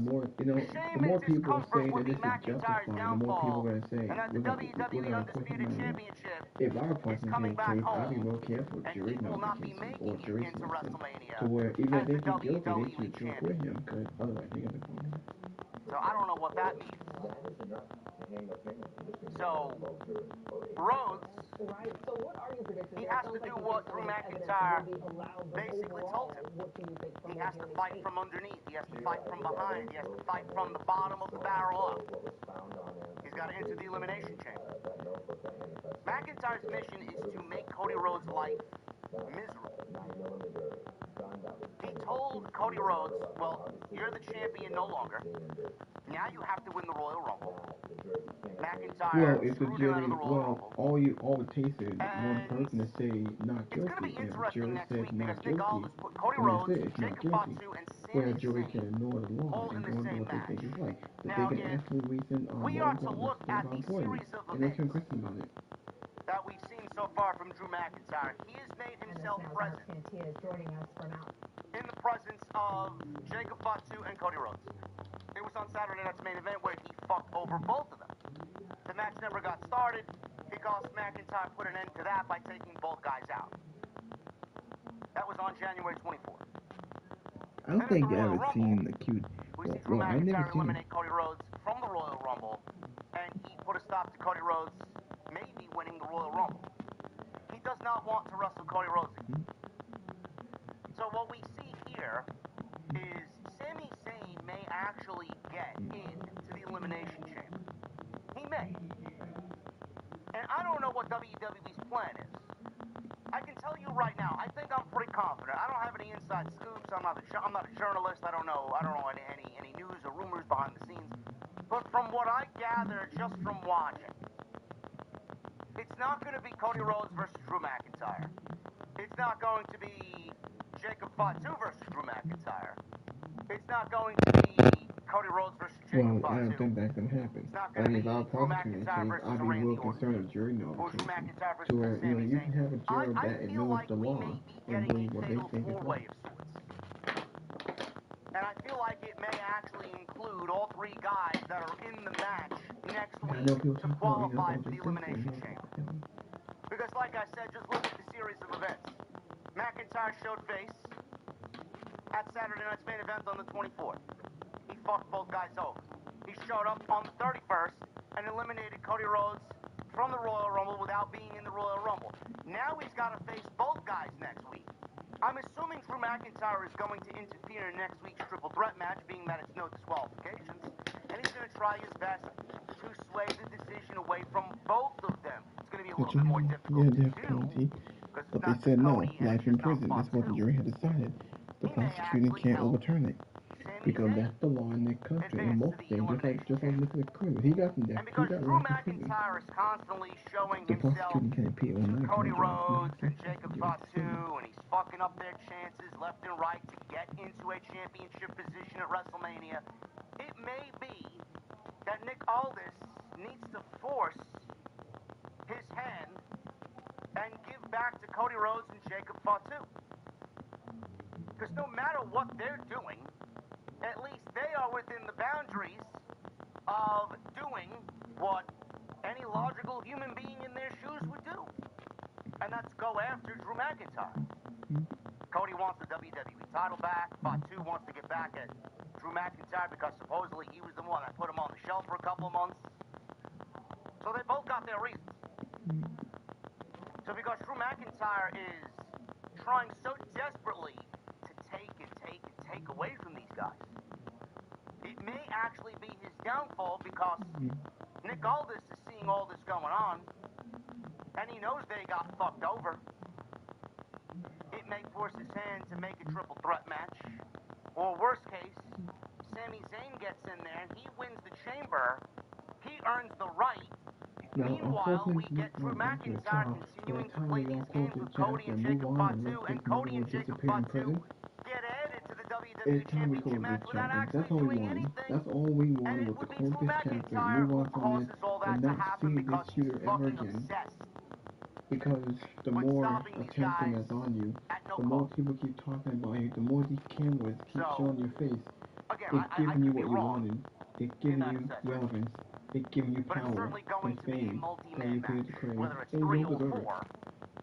shame and discomfort would be McIntyre's downfall, and that the WWE Undisputed Championship is coming back home, and he will not be making it into WrestleMania as the WWE Champion. So I don't know what that means. So, Rhodes, he has to do what Drew McIntyre basically told him. He has to fight from underneath. He has to fight from behind. He has to fight from the bottom of the barrel up. He's got to enter the Elimination Chamber. McIntyre's mission is to make Cody Rhodes' life miserable. He told Cody Rhodes, well, you're the champion no longer. Now you have to win the Royal Rumble. McIntyre screwed him out of the Royal Rumble. All it takes is one person to say say not It's going to guilty, be and the interesting jury next says week because not Nick guilty, Aldis put Cody and that's Rhodes, it, it's not Jacob guilty. Fatu, and Where Sami a jury can Zayn ignore the law all and in go the and do same what they think match. is right. But Now, they can if ask the reason we why are we to got look this at about the important. series of And there's some events question about it. that we've seen so far from Drew McIntyre, he has made himself present in the presence of Jacob Fatu and Cody Rhodes. It was on Saturday night's main event where he fucked over both of them. The match never got started because McIntyre put an end to that by taking both guys out. That was on January 24th. I don't think I ever seen the cute. We see Drew Well, I never McIntyre seen eliminate Cody Rhodes from the Royal Rumble, and he put a stop to Cody Rhodes maybe winning the Royal Rumble. He does not want to wrestle Cody Rhodes again. So what we see here is Sami Zayn may actually get into the Elimination Chamber. He may. And I don't know what WWE's plan is. I can tell you right now, I think I'm pretty confident. I don't have any inside scoops. I'm not a journalist. I don't know any news or rumors behind the scenes. But from what I gather just from watching, it's not going to be Cody Rhodes versus Drew McIntyre. It's not going to be Jacob Fatu versus Drew McIntyre. It's not going to be Cody Rhodes versus Jacob Fatu. I don't think that's going to happen. It's not going to be Drew McIntyre versus I'd be Randy real Orton. concerned if jury knows Or Drew McIntyre to versus where, Sami you Zayn. can have a jury I that feel knows like the we law may be and getting doing a what they fatal think is four-way right. of sorts. And I feel like it may actually include all three guys that are in the match next week to qualify for the Elimination Chamber. Because like I said, just look at the series of events. McIntyre showed face at Saturday night's main event on the 24th. He fucked both guys over. He showed up on the 31st and eliminated Cody Rhodes from the Royal Rumble without being in the Royal Rumble. Now he's got to face both guys next week. I'm assuming Drew McIntyre is going to interfere in next week's triple threat match, being that it's no disqualifications, and he's going to try his best to sway the decision away from both of them. It's going to be a little bit more difficult to do, because But it's they not said just no, Cody and life it's in just not prison. That's what the Fatu. jury had decided. The He may prosecutor actually can't help overturn it. Sami Because Zayn that's the law in their country, in advance most to the states, Elimination just like Chamber. Mr. Cruz. He got And because Drew life in prison. McIntyre is constantly showing The himself prosecutor can't appeal on to that Cody contract. Rhodes and Jacob Fatu, and he's fucking up their chances left and right to get into a championship position at WrestleMania, it may be that Nick Aldis needs to force his hand and give back to Cody Rhodes and Jacob Fatu. Because no matter what they're doing, at least they are within the boundaries of doing what any logical human being in their shoes would do. And that's go after Drew McIntyre. Cody wants the WWE title back. Fatu wants to get back at Drew McIntyre because supposedly he was the one that put him on the shelf for a couple of months. So they both got their reasons. So because Drew McIntyre is trying so desperately to take away from these guys, it may actually be his downfall because Nick Aldis is seeing all this going on, and he knows they got fucked over. It may force his hand to make a triple threat match, or worst case, Sami Zayn gets in there, he wins the chamber, he earns the right. Now, Meanwhile, we get Drew McIntyre continuing to play these games with Cody and Jacob Fatu, and Cody and Jacob Fatu get added to the WWE Championship match without actually doing anything. That's all we And wanted it was to would be close Drew this chapter, McIntyre move who on from causes it, all that and to not happen see this because he's shooter ever fucking again. obsessed Because the with more stopping these attention guys that's on you, at no the more cost. people keep talking about you, the more these cameras keep So, showing your face. Again, It's I giving you could be what you wrong, wanted. It's giving that you assessment. relevance. It's giving you but it's power certainly going and to be a fame that multi-man you match. paid to crave. Whether it's And you 3 don't or deserve it. 4,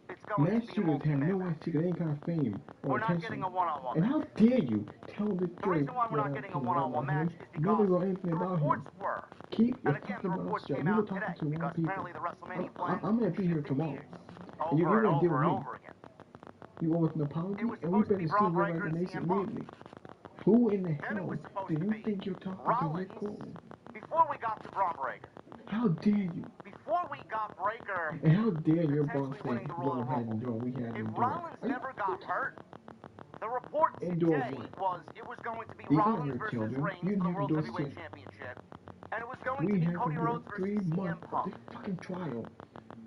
it's going Mass to be a shooters have multi-man no right match. to get any kind of fame or We're not attention. getting a one-on-one And match. how dare you tell the The jury reason why we're not getting a one-on-one match is you really because wrote anything the about him. reports were, Keep your and again, fucking the mouth reports shut. came You were out talking today to wrong because people. apparently the WrestleMania plan I'm gonna be here shifted tomorrow. gears You're over and gonna deal over with and me. over again. You owe us an apology, It was and we supposed to better be see Braun your Breaker and resignation CM Punk. immediately. Who in the Then it hell was supposed do to you be think you're talking Rollins to, Rick Cole? before we got to Braun Breaker. How dare you? Before we got Breaker And how dare your boss potentially say winning the we Royal had to Rumble. endure, we had to If endure. Rollins never got hurt, the report Endure today what? was it was going to be These aren't Rollins your versus children. Reigns You for the didn't have World to do Heavyweight shit. Championship, and it was going to We be had to Cody do Rhodes versus 3 CM months of Punk. this fucking trial.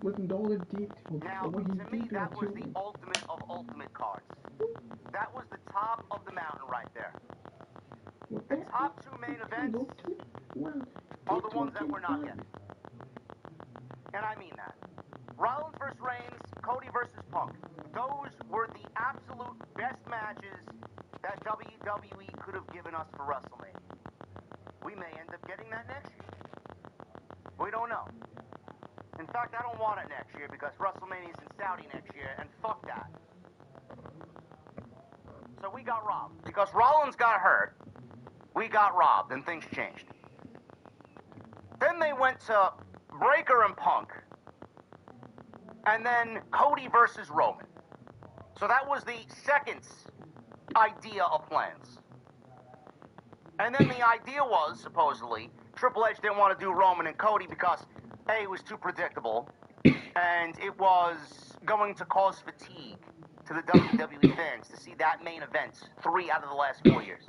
with all the details Now, of what he to me, did to that was the Achilles. ultimate of ultimate cards. That was the top of the mountain right there. The top two main events are the ones that we're not getting. And I mean that. Rollins versus Reigns, Cody versus Punk. Those were the absolute best matches that WWE could have given us for WrestleMania. We may end up getting that next year. We don't know. In fact, I don't want it next year because WrestleMania's in Saudi next year, and fuck that. So we got robbed. Because Rollins got hurt, we got robbed, and things changed. Then they went to Breakker and Punk, and then Cody versus Roman. So that was the second idea of plans. And then the idea was, supposedly, Triple H didn't want to do Roman and Cody because, A, it was too predictable, and it was going to cause fatigue to the WWE fans to see that main event 3 out of the last 4 years.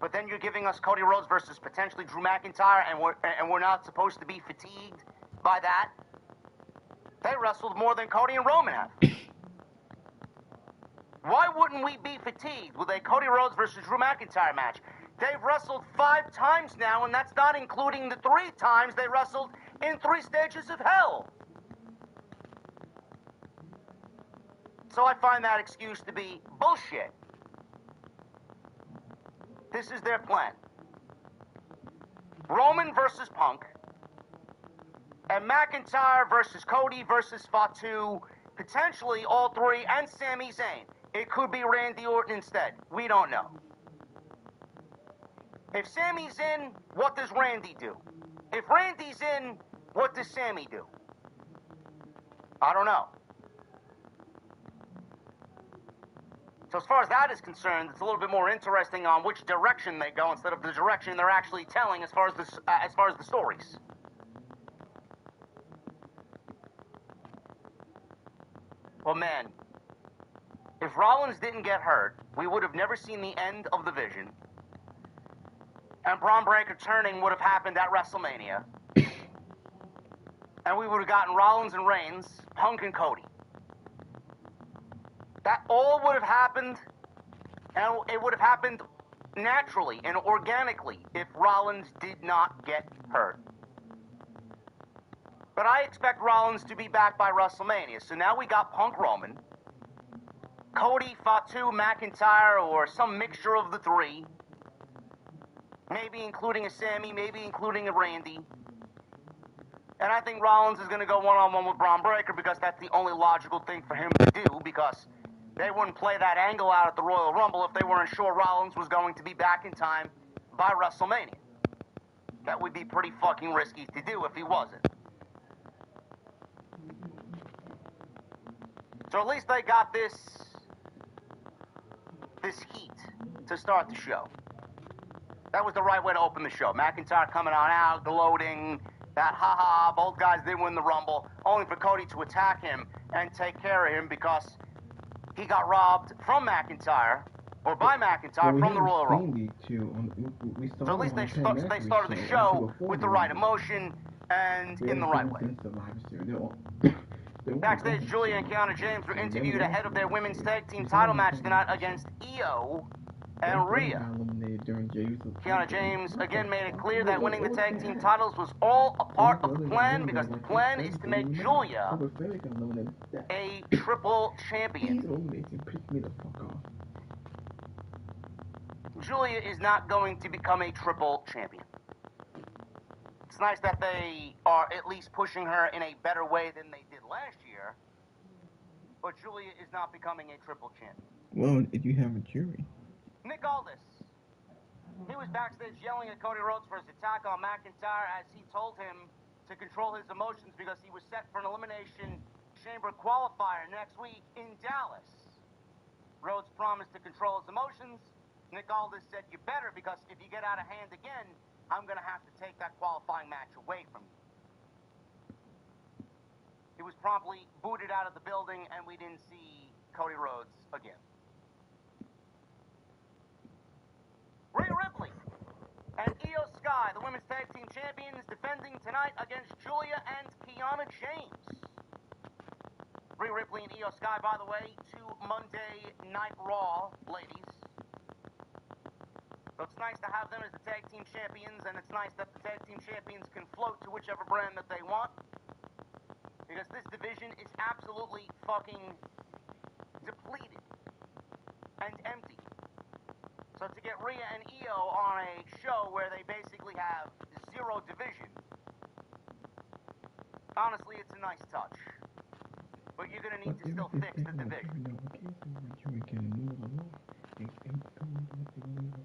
But then you're giving us Cody Rhodes versus potentially Drew McIntyre, and we're not supposed to be fatigued by that. They wrestled more than Cody and Roman have. Why wouldn't we be fatigued with a Cody Rhodes versus Drew McIntyre match? They've wrestled 5 times now, and that's not including the 3 times they wrestled in 3 stages of hell. So I find that excuse to be bullshit. This is their plan. Roman versus Punk, and McIntyre versus Cody versus Fatu, potentially all 3, and Sami Zayn. It could be Randy Orton instead. We don't know. If Sami's in, what does Randy do? If Randy's in, what does Sami do? I don't know. So as far as that is concerned, it's a little bit more interesting on which direction they go instead of the direction they're actually telling as far as the stories. Well, man, if Rollins didn't get hurt, we would have never seen the end of the Vision. And Braun Breaker turning would have happened at WrestleMania. And we would have gotten Rollins and Reigns, Punk and Cody. That all would have happened, and it would have happened naturally and organically if Rollins did not get hurt. But I expect Rollins to be back by WrestleMania. So now we got Punk Roman, Cody, Fatu, McIntyre, or some mixture of the 3. Maybe including a Sami, maybe including a Randy. And I think Rollins is going to go one-on-one with Braun Breaker because that's the only logical thing for him to do, because they wouldn't play that angle out at the Royal Rumble if they weren't sure Rollins was going to be back in time by WrestleMania. That would be pretty fucking risky to do if he wasn't. So at least they got this heat to start the show. That was the right way to open the show. McIntyre coming on out, gloating, that ha-ha, both guys did win the Rumble, only for Cody to attack him and take care of him because he got robbed from McIntyre, or by McIntyre, from the Royal Rumble. So at least they started the show with the right emotion and in the right way. Backstage, Julia and Kiana James were interviewed ahead of their women's tag team title match tonight against Io and Rhea. Kiana James again made it clear that winning the tag team titles was all a part of the plan, because the plan is to make Julia a triple champion. Julia is not going to become a triple champion. It's nice that they are at least pushing her in a better way than they did last year, but Julia is not becoming a triple champion. Well, if you have a jury. Nick Aldis. He was backstage yelling at Cody Rhodes for his attack on McIntyre as he told him to control his emotions because he was set for an Elimination Chamber qualifier next week in Dallas. Rhodes promised to control his emotions. Nick Aldis said, "You better, because if you get out of hand again, I'm going to have to take that qualifying match away from you." He was promptly booted out of the building, and we didn't see Cody Rhodes again. Rhea Ripley. And Io Sky, the women's tag team champions, defending tonight against Julia and Kiana James. Rhea Ripley and Io Sky, by the way, to Monday Night Raw, ladies. So it's nice to have them as the tag team champions, and it's nice that the tag team champions can float to whichever brand that they want. Because this division is absolutely fucking depleted and empty. So to get Rhea and Io on a show where they basically have zero division, honestly, it's a nice touch. But you're gonna need to still fix the division.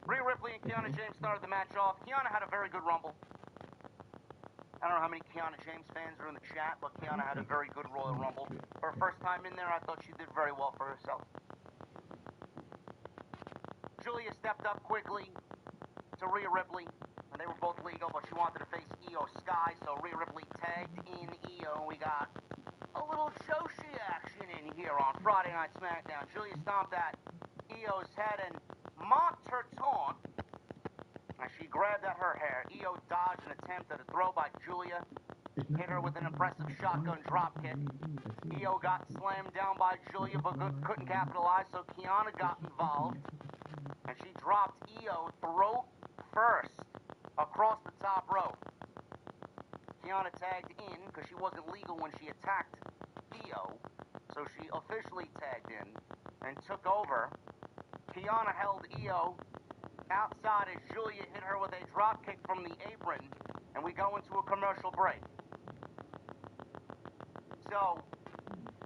Rhea Ripley and Kiana James started the match off. Kiana had a very good Rumble. I don't know how many Kiana James fans are in the chat, but Kiana had a very good Royal Rumble. Her first time in there, I thought she did very well for herself. Julia stepped up quickly to Rhea Ripley, and they were both legal, but she wanted to face Io Sky, so Rhea Ripley tagged in Io, and we got a little Joshi action in here on Friday Night Smackdown. Julia stomped at Io's head and mocked her taunt as she grabbed at her hair. Io dodged an attempt at a throw by Julia, hit her with an impressive shotgun dropkick. Io got slammed down by Julia, but couldn't capitalize, so Kiana got involved, and she dropped Io throat first across the top rope. Kiana tagged in because she wasn't legal when she attacked Io, so she officially tagged in and took over. Kiana held Io outside as Julia hit her with a dropkick from the apron, and we go into a commercial break. So,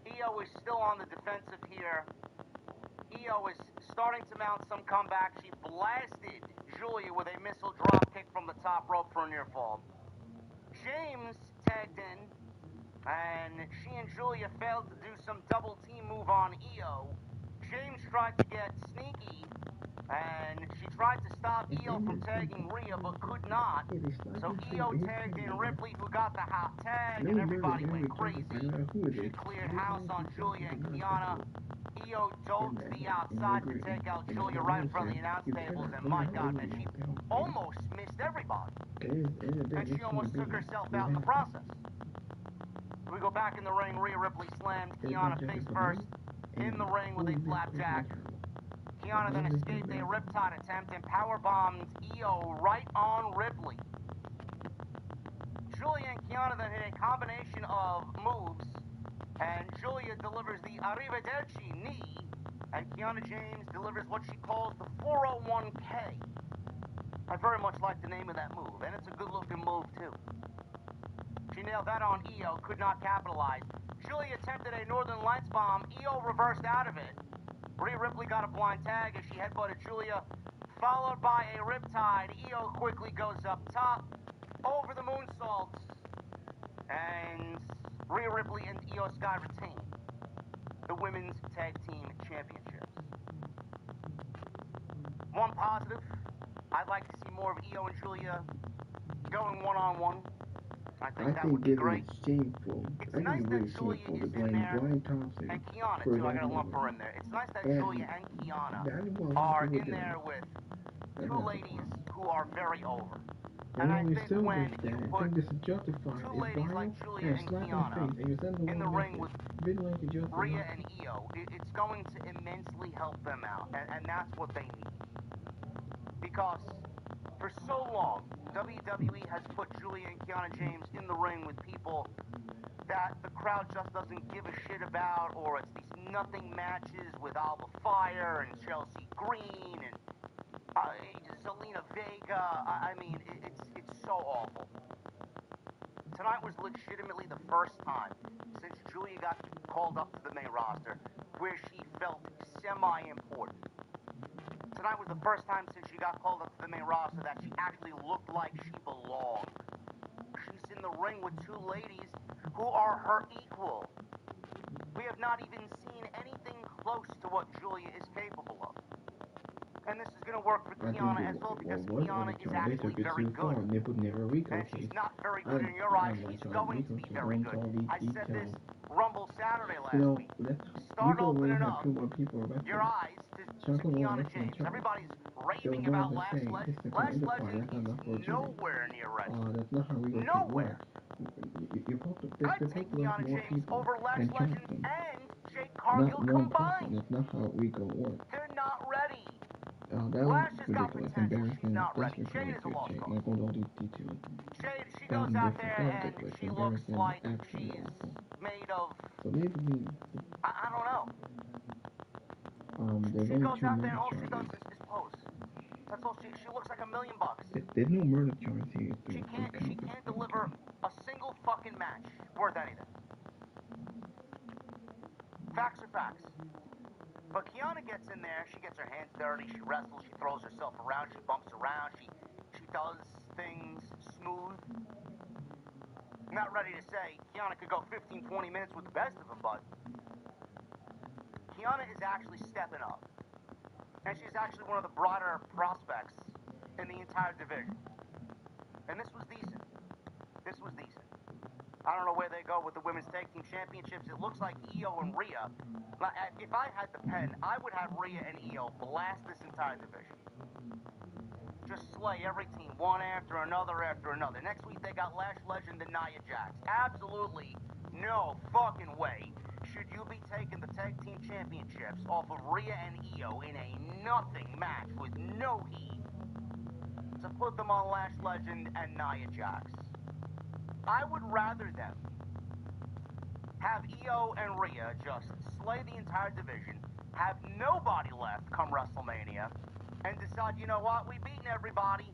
Io is still on the defensive here. Io is starting to mount some comeback. She blasted Julia with a missile dropkick from the top rope for a near fall. James tagged in, and she and Julia failed to do some double team move on Io. James tried to get sneaky, and she tried to stop Io from tagging Rhea, but could not. So Io tagged in Ripley, who got the hot tag, and everybody went crazy. She cleared house on Julia and Kiana. Io dove to the outside to take out Julia right in front of the announce tables, and my God, man, she almost missed everybody. And she almost took herself out in the process. We go back in the ring. Rhea Ripley slammed Kiana face first in the ring with a flapjack. Kiana then escaped a riptide attempt and powerbombed Io right on Ripley. Julia and Kiana then hit a combination of moves, and Julia delivers the Arrivederci knee, and Kiana James delivers what she calls the 401k. I very much like the name of that move, and it's a good-looking move, too. She nailed that on Io, could not capitalize. Julia attempted a Northern Lights bomb. Io reversed out of it. Rhea Ripley got a blind tag as she headbutted Julia, followed by a riptide. Io quickly goes up top, over the moonsaults, and Rhea Ripley and Io Sky retain the women's tag team championships. One positive, I'd like to see more of Io and Julia going one-on-one. I think that would be great. Shameful. It's nice that Julia is in there, and Kiana too. I gotta lump her in there. It's nice that Julia and Kiana are in there with two ladies who are very over. And I think when you put two ladies like Julia and Kiana in the ring with Rhea and Io, it's going to immensely help them out, and that's what they need. Because for so long, WWE has put Julia and Kiana James in the ring with people that the crowd just doesn't give a shit about, or it's these nothing matches with Alba Fire and Chelsea Green and Zelina Vega. I mean, it's so awful. Tonight was legitimately the first time since Julia got called up to the main roster where she felt semi-important. Tonight was the first time since she got called up to the main roster that she actually looked like she belonged. She's in the ring with two ladies who are her equal. We have not even seen anything close to what Julia is capable of. And this is going to work for Kiana as well because Kiana is actually very good. They would never Rico And she's not very good in your eyes. She's going to be very good. I said this Rumble Saturday last week. Start opening up your eyes to Kiana James. Everybody's raving about Lash Legend. Lash Legend is nowhere near ready. That's not how we go Nowhere. I'd take Kiana James over Lash Legend and Jade Cargill not one combined. That's not how we go work. They're not ready. That Lash was has got ridiculous, potential. She's embarrassing. not That's ready. Jade is a lost cause. Not going to all these details. Jade, she goes out there and she looks like she's made of. So maybe I don't know. there's She only goes two out there and murder all she does charges. is pose. That's all she looks like $1 million. There's no murder charge here. She can't deliver a single fucking match worth anything. Facts are facts. But Kiana gets in there, she gets her hands dirty, she wrestles, she throws herself around, she bumps around, she does things smooth. I'm not ready to say Kiana could go 15, 20 minutes with the best of them, but Kiana is actually stepping up. And she's actually one of the broader prospects in the entire division. And this was decent. This was decent. I don't know where they go with the Women's Tag Team Championships. It looks like Io and Rhea. If I had the pen, I would have Rhea and Io blast this entire division. Just slay every team, one after another after another. Next week, they got Lash Legend and Nia Jax. Absolutely no fucking way should you be taking the Tag Team Championships off of Rhea and Io in a nothing match with no heat to put them on Lash Legend and Nia Jax. I would rather them have Io and Rhea just slay the entire division, have nobody left come WrestleMania, and decide, you know what, we've beaten everybody.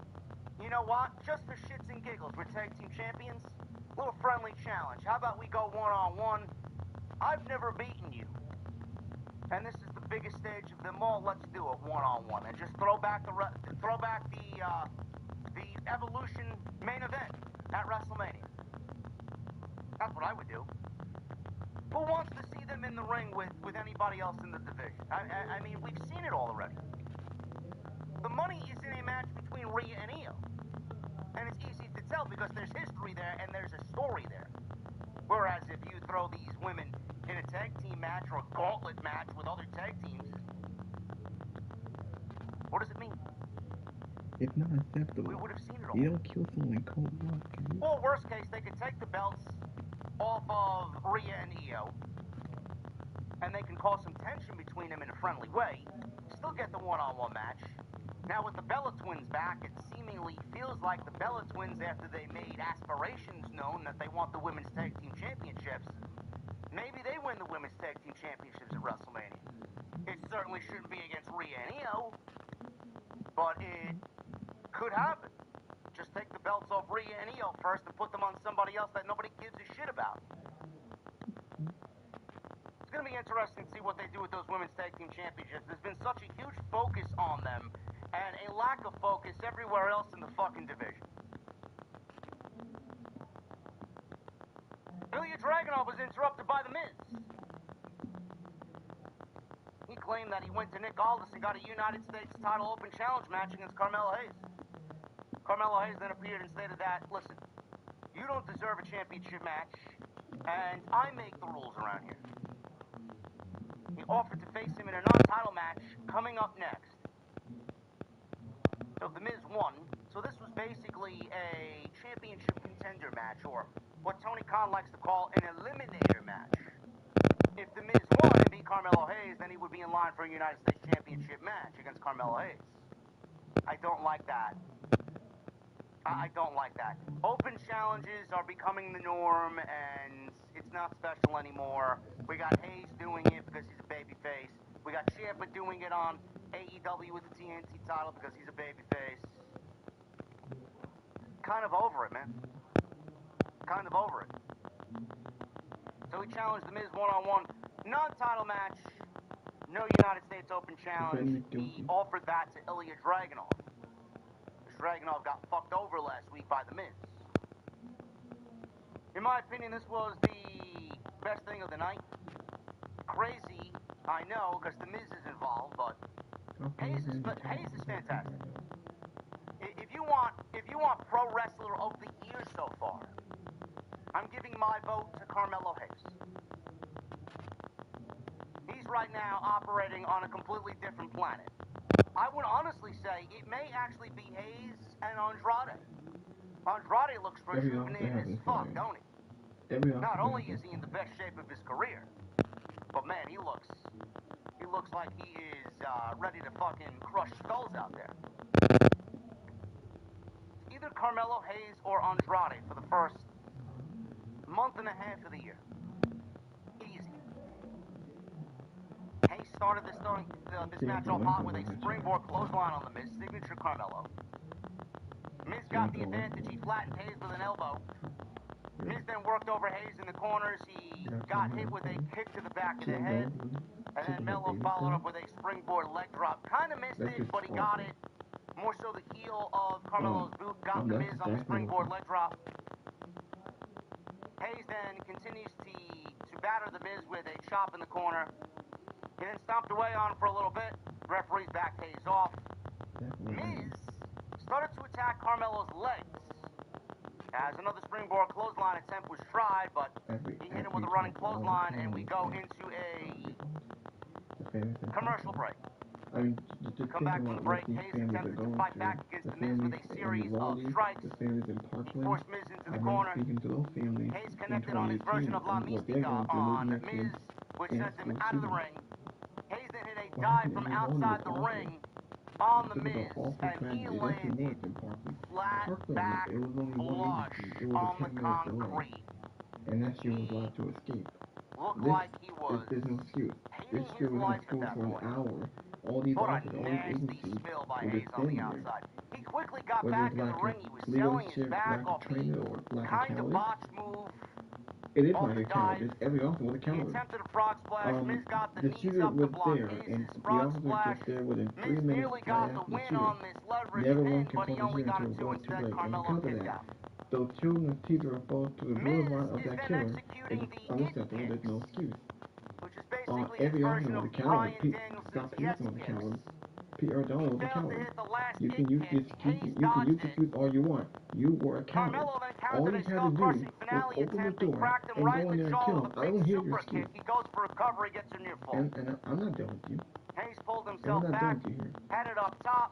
You know what, just for shits and giggles, we're Tag Team Champions. Little friendly challenge. How about we go one-on-one? I've never beaten you. And this is the biggest stage of them all. Let's do it one-on-one. And just throw back the Evolution main event at WrestleMania. That's what I would do. Who wants to see them in the ring with anybody else in the division? I mean, we've seen it all already. The money is in a match between Rhea and Io. And it's easy to tell because there's history there and there's a story there. Whereas if you throw these women in a tag team match or a gauntlet match with other tag teams, what does it mean? It's not acceptable. We would have seen it all. You don't kill someone in cold blood, can you? Or worst case, they could take the belts off of Rhea and Io, and they can cause some tension between them in a friendly way. Still get the one-on-one match. Now with the Bella Twins back, it seemingly feels like the Bella Twins, after they made aspirations known that they want the Women's Tag Team Championships, maybe they win the Women's Tag Team Championships at WrestleMania. It certainly shouldn't be against Rhea and Io, but it could happen. Just take the belts off Rhea and Io first and put them on somebody else that nobody gives a shit about. It's going to be interesting to see what they do with those Women's Tag Team Championships. There's been such a huge focus on them and a lack of focus everywhere else in the fucking division. Ilya Dragunov was interrupted by The Miz. He claimed that he went to Nick Aldis and got a United States title open challenge match against Carmelo Hayes. Carmelo Hayes then appeared and stated that, listen, you don't deserve a championship match, and I make the rules around here. He offered to face him in a non-title match coming up next. So The Miz won. So this was basically a championship contender match, or what Tony Khan likes to call an eliminator match. If The Miz won and beat Carmelo Hayes, then he would be in line for a United States Championship match against Carmelo Hayes. I don't like that. I don't like that. Open challenges are becoming the norm, and it's not special anymore. We got Hayes doing it because he's a babyface. We got Ciampa doing it on AEW with the TNT title because he's a babyface. Kind of over it, man. Kind of over it. So he challenged The Miz one-on-one, non-title match, no United States Open challenge. He offered that to Ilya Dragunov. Dragunov got fucked over last week by The Miz. In my opinion, this was the best thing of the night. Crazy, I know, because The Miz is involved, but Hayes is fantastic. If you want pro wrestler of the year so far, I'm giving my vote to Carmelo Hayes. He's right now operating on a completely different planet. I would honestly say it may actually be Hayes and Andrade. Andrade looks rejuvenated as fuck, don't he? Not only is he in the best shape of his career, but man, he looks like he is ready to fucking crush skulls out there. Either Carmelo Hayes or Andrade for the first month and a half of the year. Easy. Hayes started this match off hot with a springboard clothesline on the Miz, signature Carmelo. Miz got the advantage. He flattened Hayes with an elbow. Miz then worked over Hayes in the corners. He got hit with a kick to the back of the head. And then Mello followed up with a springboard leg drop. Kind of missed it, but he got it. More so the heel of Carmelo's boot got the Miz on the springboard leg drop. Hayes then continues to batter the Miz with a chop in the corner. He then stomped away on him for a little bit. Referees backed Hayes off. Miz started to attack Carmelo's legs as another springboard clothesline attempt was tried, but he hit him with a running clothesline, and we go into a commercial break. Come back from the break, Hayes attempted to fight back against the Miz with a series of strikes. He forced Miz into the corner. Hayes connected on his version of La Mística on Miz, which sent him out of the ring. Hayes then hit a dive from outside the ring on the Miz, and he landed flat back flush on the concrete. And that shit was allowed to escape. Looked like he was there's no excuse. hating his life at that point. Hour. All these What officers, a all these nasty agencies spill by were Hayes just on the standing there. outside. He quickly got Whether back it's in the lack ring. of He was selling his leadership, back lack of off the training, or lack of kind of talent. botch move. It is off like the a coward. dive. Every officer with a He coward. attempted a frog splash. Miz got the knees shooter up to was block there, Hayes' and the frog officer splash. just there within 3 Miz minutes nearly right got the after win shooter. on this leverage Never pin, one can but he punish only him got until him it two goes too instead. late. And Carmelo because of kicked that, out. those children's teeth are exposed to the Miz bloodline of is that then killer. executing It's the unacceptable. it There's no kicks, excuse. which is basically his Every version officer of was a coward. Bryan Scott Danielson's yes Peterson was a kicks. coward. Peter O'Donnell was a Failed to coward. hit the last You can it use kick. this excuse. Hayes You can use dodged the it. excuse all you want. You were a coward. Carmelo then All countered you a had to do skull-crushing was finale open the attempt and door cracked him and right go in in the there and jaw kill with him. a I big don't hear your super excuse. kick. He goes for a cover. He gets a near fall. And I'm not done with you. Hayes pulled And himself I'm not back, done with you here. headed up top.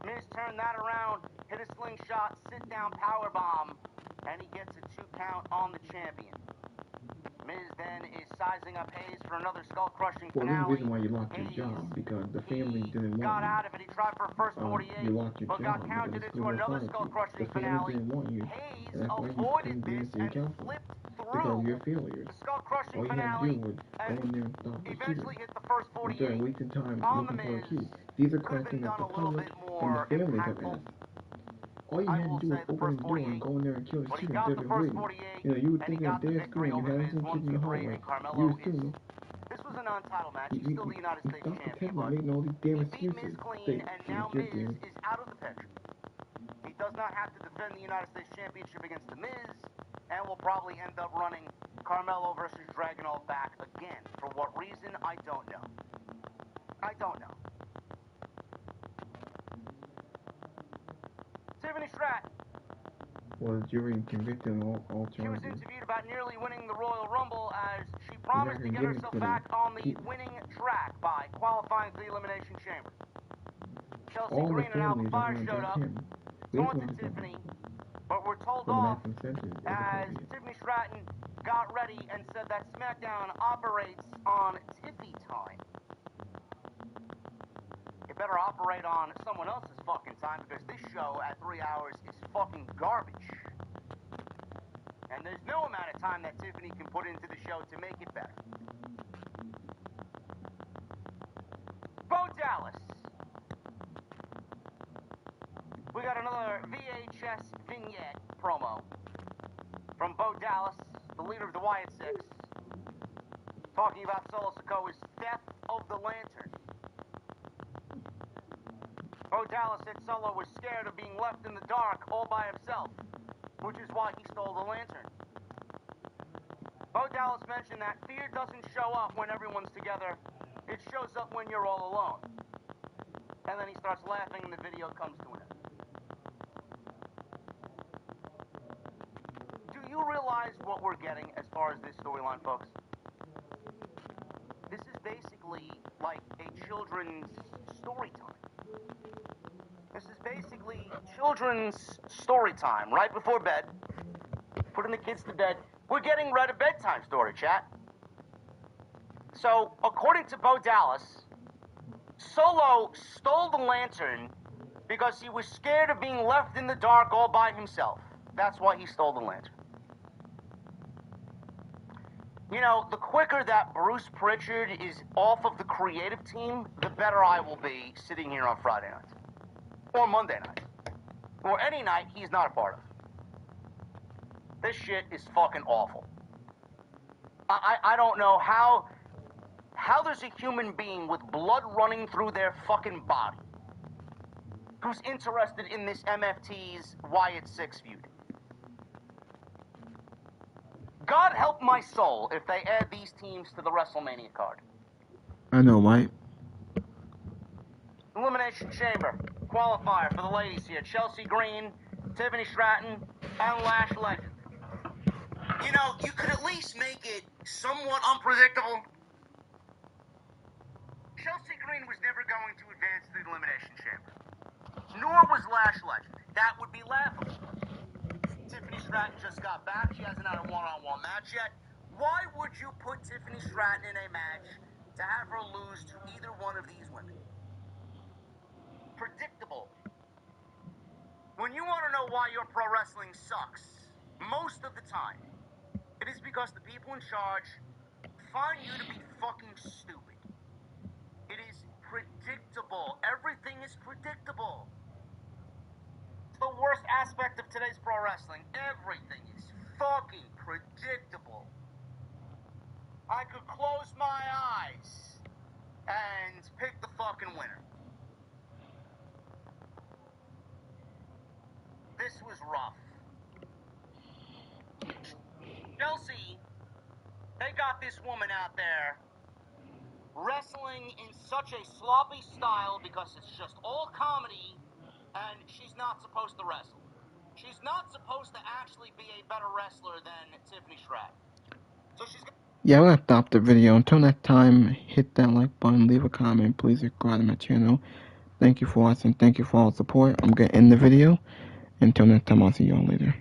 Miz turned that around, hit a slingshot, sit-down powerbomb, and he gets a 2 count on the champion. Miz then is sizing up Hayes for another skull-crushing Well, finale. there's a reason why you lost your Hayes, job, because the family he didn't got want you. out of it. He tried for a first 48, You lost your but job got counted because into the another school decided to. skull-crushing The family finale. didn't want you, Hayes and that's why you avoided couldn't be in this city and council. flipped Because through of your failures. the skull-crushing All you had to finale do was go and in there and stop the shooter. eventually hit the first Instead 48 of wasting time on the looking for a Miz. key. These are Could have been questions that done the a little public bit and the more families have impactful. asked. All you I had will to do was say the open first the door and 48, go in there and kill the but he shooter got instead the of first waiting. 48, You know, you were and he thinking got of the dead victory school. You over had Miz some kid in the 1-2-3, hallway. and Carmelo You is. assume This was a non-title match. He's still the United States stop champion, pretending, but making all these he damn beat Miz excuses. clean, and now You're Miz damn. is out of the picture. He does not have to defend the United States championship against the Miz, and will probably end up running Carmelo versus Dragunov back again. For what reason, I don't know. I don't know. Tiffany Stratton. Was jury convicted on all She was charges. interviewed about nearly winning the Royal Rumble as she promised to American get gimmicks herself for back that. on the winning track by qualifying for the Elimination Chamber. Chelsea All Green the and Alpha families are Fire going to showed back up, him. We just taunted want to Tiffany, but were told for the off maximum sentence as appropriate. Tiffany Stratton got ready and said that Smackdown operates on Tiffy time. It better operate on someone else's fucking time, because this show at 3 hours is fucking garbage. And there's no amount of time that Tiffany can put into the show to make it better. Bo Dallas. We got another VHS vignette promo from Bo Dallas, the leader of the Wyatt Six, talking about Solo Sikoa's theft of the lantern. Bo Dallas said Solo was scared of being left in the dark all by himself, which is why he stole the lantern. Bo Dallas mentioned that fear doesn't show up when everyone's together. It shows up when you're all alone. And then he starts laughing and the video comes to an end. Do you realize what we're getting as far as this storyline, folks? This is basically like a children's story time. This is basically children's story time right before bed. Putting the kids to bed. We're getting read a bedtime story, chat. So, according to Bo Dallas, Solo stole the lantern because he was scared of being left in the dark all by himself. That's why he stole the lantern. You know, the quicker that Bruce Pritchard is off of the creative team, the better I will be sitting here on Friday night. Or Monday night. Or any night he's not a part of. This shit is fucking awful. I don't know how there's a human being with blood running through their fucking body who's interested in this MFT's Wyatt 6 feud. God help my soul if they add these teams to the WrestleMania card. I know, right? Elimination Chamber qualifier for the ladies here. Chelsea Green, Tiffany Stratton, and Lash Legend. You know, you could at least make it somewhat unpredictable. Chelsea Green was never going to advance to the Elimination Chamber. Nor was Lash Legend. That would be laughable. Tiffany Stratton just got back. She hasn't had a one-on-one match yet. Why would you put Tiffany Stratton in a match to have her lose to either one of these women? Predictable. When you want to know why your pro wrestling sucks, most of the time, it is because the people in charge find you to be fucking stupid. It is predictable. Everything is predictable. It's the worst aspect of today's pro wrestling. Everything is fucking predictable. I could close my eyes and pick the fucking winner. This was rough. Chelsea, they got this woman out there wrestling in such a sloppy style because it's just all comedy, and she's not supposed to wrestle. She's not supposed to actually be a better wrestler than Tiffany Stratton. So she's Yeah, I'm gonna stop the video. Until next time, hit that like button, leave a comment, please subscribe to my channel. Thank you for watching, thank you for all the support. I'm gonna end the video. Until next time, I'll see y'all later.